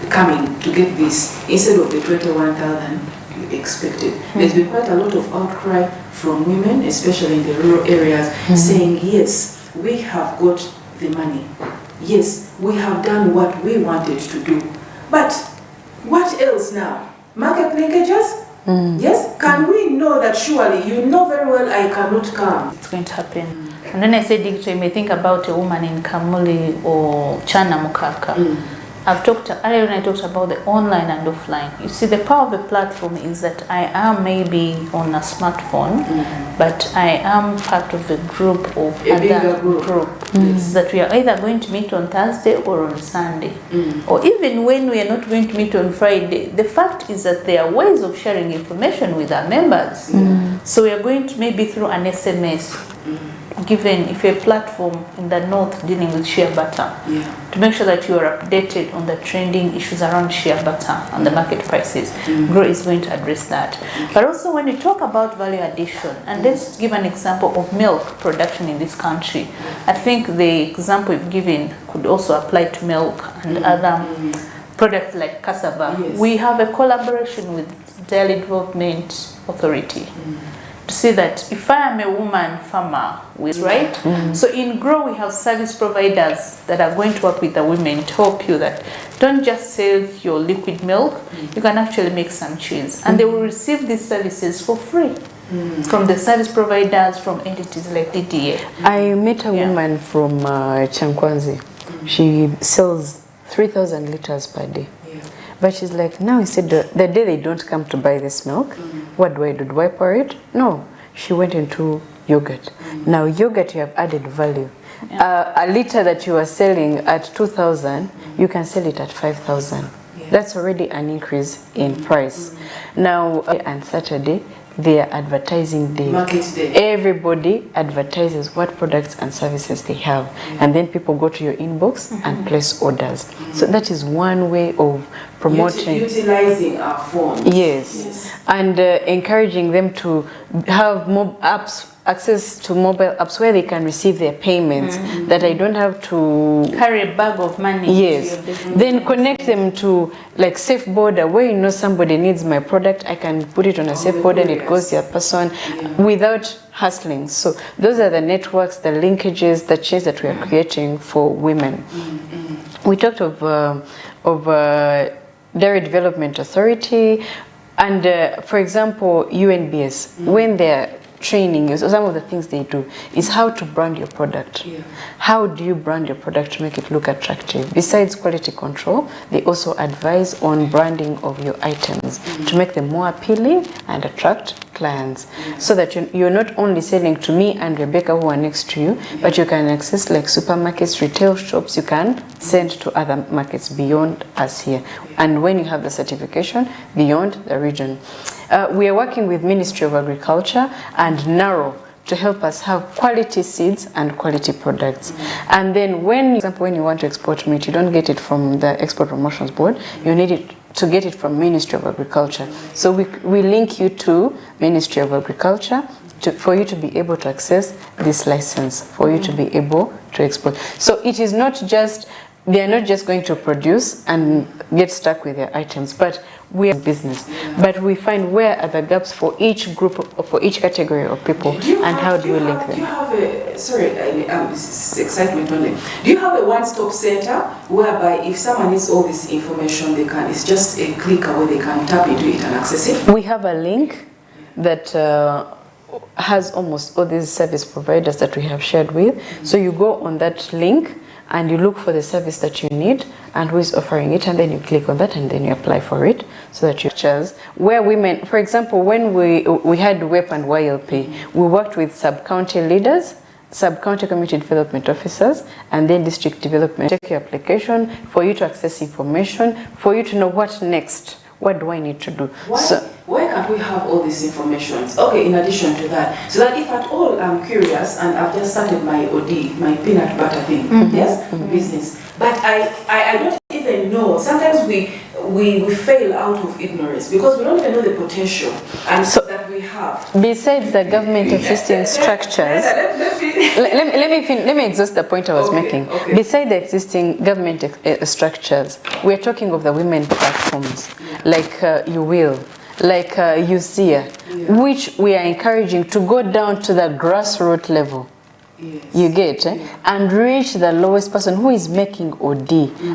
coming to get this instead of the 21,000 you expected. There's been quite a lot of outcry from women, especially in the rural areas, saying yes, we have got the money. Yes, we have done what we wanted to do. But what else now? Market linkages? Yes? Can we know that surely you know very well I cannot come? It's going to happen. And when I say digital, you may think about a woman in Kamuli or Chana Mukaka. I've talked earlier when I talked about the online and offline. You see, the power of the platform is that I am maybe on a smartphone, but I am part of a group of other groups that we are either going to meet on Thursday or on Sunday, or even when we are not going to meet on Friday. The fact is that there are ways of sharing information with our members. So we are going to maybe through an SMS if you're a platform in the north dealing with shea butter, to make sure that you are updated on the trending issues around shea butter and the market prices, GROW is going to address that. But also when you talk about value addition, and let's give an example of milk production in this country, I think the example you've given could also apply to milk and other products like cassava. We have a collaboration with Daily Development Authority to see that if I am a woman farmer, right? So in GROW we have service providers that are going to work with the women to help you that don't just sell your liquid milk, you can actually make some cheese. And they will receive these services for free from the service providers, from entities like DDA. I met a woman from Chankwanzi. She sells 3,000 liters per day. But she's like, now instead, the day they don't come to buy this milk, what do I do? Do I pour it? No. She went into yogurt. Now yogurt, you have added value. A liter that you are selling at 2,000, you can sell it at 5,000. That's already an increase in price. Now, on Saturday, they are advertising day. Market day. Everybody advertises what products and services they have. And then people go to your inbox and place orders. So that is one way of promoting. Utilizing our phones. Yes. And encouraging them to have more apps, access to mobile apps where they can receive their payments, that I don't have to carry a bag of money. Yes. Then connect them to like safe border where you know somebody needs my product, I can put it on a safe border and it goes to a person without hustling. So those are the networks, the linkages, the chains that we are creating for women. We talked of Dairy Development Authority and for example UNBS, when they're training you, so some of the things they do is how to brand your product. How do you brand your product to make it look attractive? Besides quality control, they also advise on branding of your items to make them more appealing and attract clients, so that you're not only selling to me and Rebecca who are next to you, but you can access like supermarkets, retail shops, you can send to other markets beyond us here. And when you have the certification, beyond the region. We are working with Ministry of Agriculture and NARO to help us have quality seeds and quality products. And then when you want to export meat, you don't get it from the Export Promotions Board, you need it to get it from Ministry of Agriculture. So we link you to Ministry of Agriculture for you to be able to access this license, for you to be able to export. So it is not just, they are not just going to produce and get stuck with their items, but we are business. But we find where are the gaps for each group, or for each category of people, and how do we link them? Do you have a, sorry, this is excitement only. Do you have a one-stop center whereby if someone needs all this information, they can, it's just a click away, they can tap into it and access it? We have a link that has almost all these service providers that we have shared with. So you go on that link and you look for the service that you need and who is offering it, and then you click on that and then you apply for it, so that you choose where women, for example, when we had WEP and YLP, we worked with sub-county leaders, sub-county community development officers, and then district development. Check your application for you to access information, for you to know what next. What do I need to do? Why can't we have all these informations? Okay, in addition to that, so that if at all I'm curious and I've just started my OD, my peanut butter thing, business, but I don't even know. Sometimes we fail out of ignorance because we don't even know the potential and so that we have. Besides the government existing structures, let me exhaust the point I was making. Okay. Besides the existing government structures, we are talking of the women platforms, like You Will, like USEA, which we are encouraging to go down to the grassroots level. You get and reach the lowest person who is making OD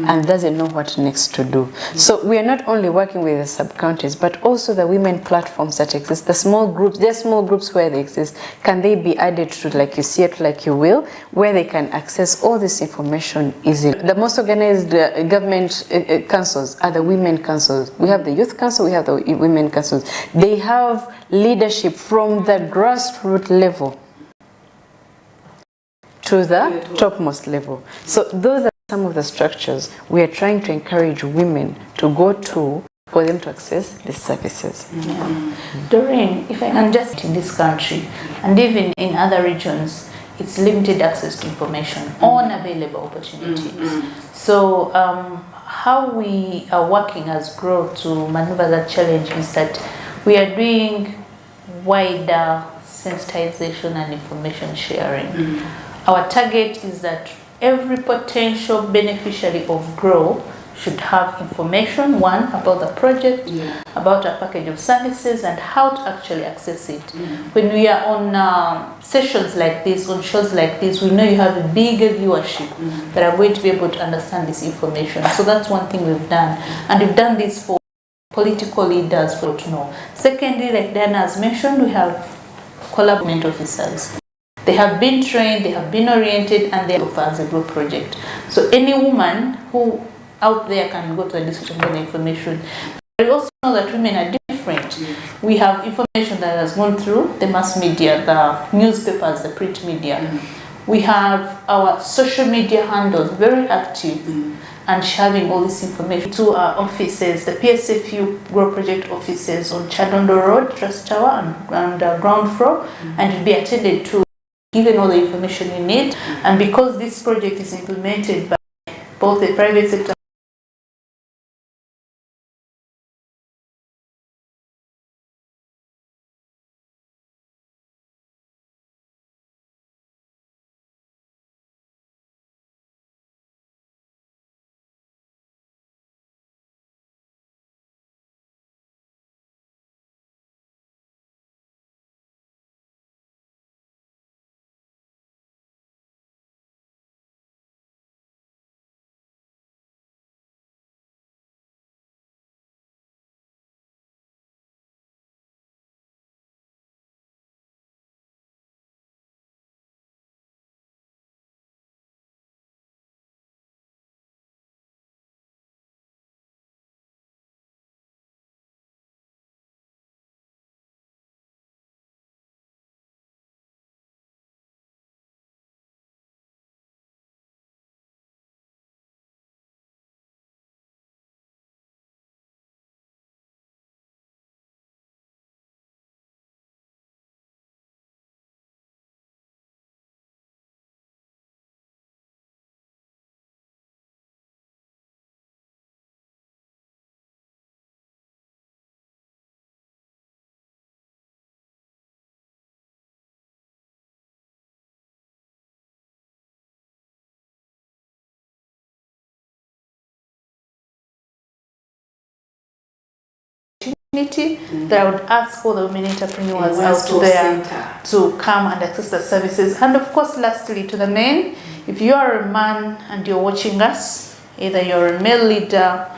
and doesn't know what next to do. So we are not only working with the sub-counties, but also the women platforms that exist, the small groups. There are small groups where they exist. Can they be added to, like You See It, like You Will, where they can access all this information easily? The most organized government councils are the women councils. We have the youth council, we have the women councils. They have leadership from the grassroots level to the topmost level. So those are some of the structures we are trying to encourage women to go to for them to access these services. Doreen, if I can just in this country and even in other regions, it's limited access to information on available opportunities. So how we are working as GROW to maneuver that challenge is that we are doing wider sensitization and information sharing. Our target is that every potential beneficiary of GROW should have information, one, about the project, about a package of services, and how to actually access it. When we are on sessions like this, on shows like this, we know you have a bigger viewership that are going to be able to understand this information. So that's one thing we've done. And we've done this for political leaders for to know. Secondly, like Diana has mentioned, we have collaboration officers. They have been trained, they have been oriented, and they are as a group project. So any woman who out there can go to the district and get the information. But we also know that women are different. We have information that has gone through the mass media, the newspapers, the print media. We have our social media handles very active and sharing all this information to our offices, the PSFU GROW project offices on Chadondo Road, Trust Tower, and ground floor, and will be attended to, given all the information you need. And because this project is implemented by both the private sector that I would ask all the women entrepreneurs out there to come and access the services. And of course, lastly, to the men, if you are a man and you're watching us, either you're a male leader,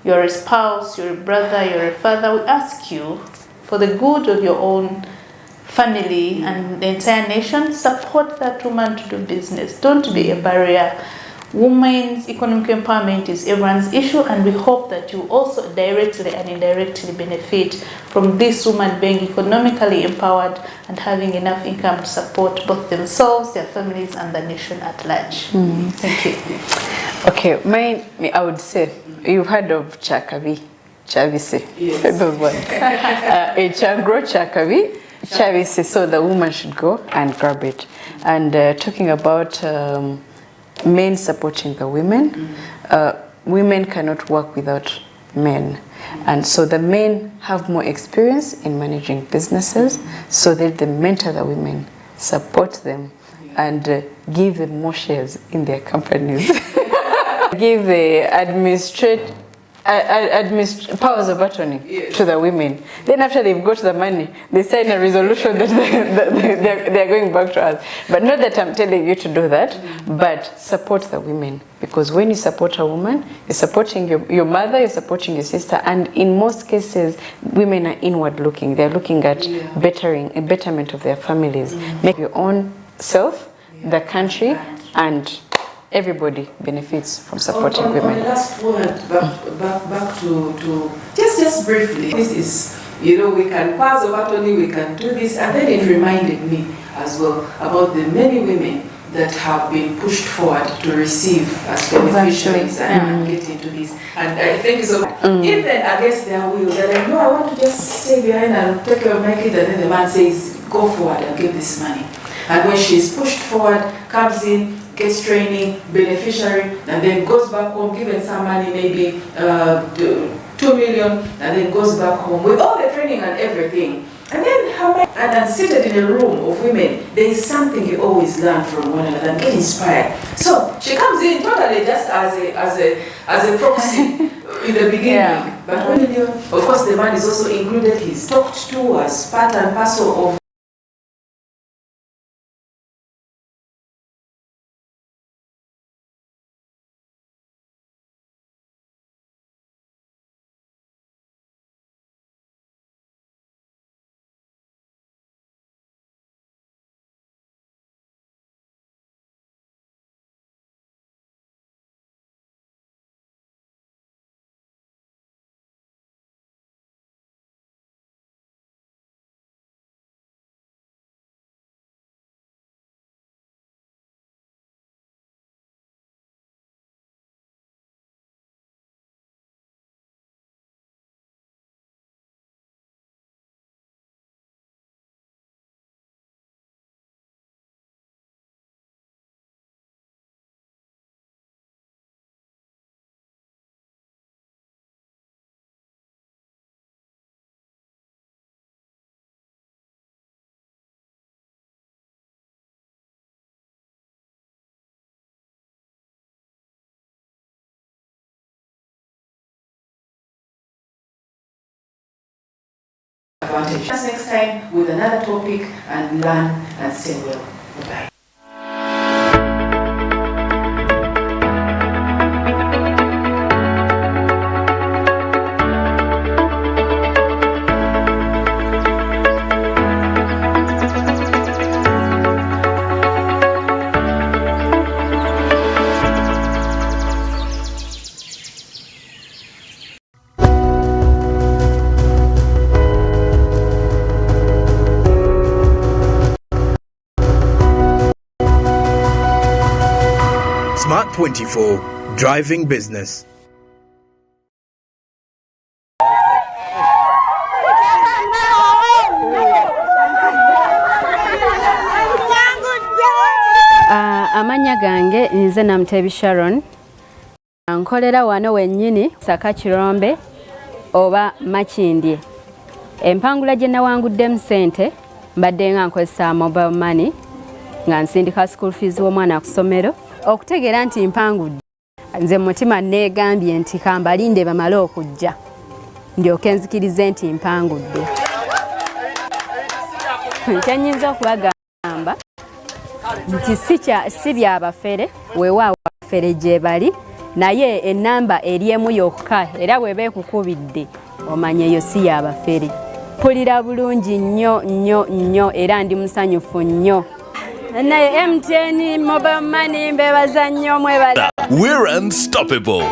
you're a spouse, you're a brother, you're a father, we ask you, for the good of your own family and the entire nation, support that woman to do business. Don't be a barrier. Women's economic empowerment is everyone's issue, and we hope that you also directly and indirectly benefit from this woman being economically empowered and having enough income to support both themselves, their families, and the nation at large. Thank you. Okay, I would say, you've heard of Chakavi, Chavise, those ones. Grow Chakavi, Chavise, so the woman should go and grab it. And talking about men supporting the women, women cannot work without men, and so the men have more experience in managing businesses, so that they mentor the women, support them, and give them more shares in their companies. Give the powers of attorney to the women. Then after they've got the money, they sign a resolution that they're going back to us. But not that I'm telling you to do that, but support the women. Because when you support a woman, you're supporting your mother, you're supporting your sister, and in most cases, women are inward looking. They're looking at a betterment of their families. Make your own self, the country, and everybody benefits from supporting women. On the last word, back to just briefly, this is, we can pass over attorney, we can do this, and then it reminded me as well about the many women that have been pushed forward to receive as beneficiaries and get into this. And I think so. If then against their will, they're like, no, I want to just stay behind and take care of my kids, and then the man says, go forward and give this money. And when she's pushed forward, comes in, gets training, beneficiary, and then goes back home, given some money, maybe 2 million, and then goes back home with all the training and everything. And then and seated in a room of women, there is something you always learn from one another and get inspired. So she comes in totally just as a proxy in the beginning. Yeah. But when of course the man is also included, he's talked to as part and parcel of advantage. Next time with another topic and learn and say well. Bye-bye. Smart 24, driving business. Amanya gange nze Namutebi Sharon. Nkolera wano wennyini Saka Kirombe oba Makindye. Empangula gye nawanguddemu ssente mbadde nga nkozesa mobile money nga nsindika school fees w'omwana ku ssomero. Okutegeera nti mpangudde nze mutima neegambye nti kambalinde bamale okujja ndyoke nzikirize nti mpangudde. Kyennyinza okubagamba nti si byabafere weewaawo abafere gye bali naye ennamba eri emu yokka era bw'eba ekukubidde omanye eyo si yabafere. Mpulira bulungi nnyo era ndi musanyufu nnyo. MTN mobile money mbebaza nnyo mwebala. We're unstoppable.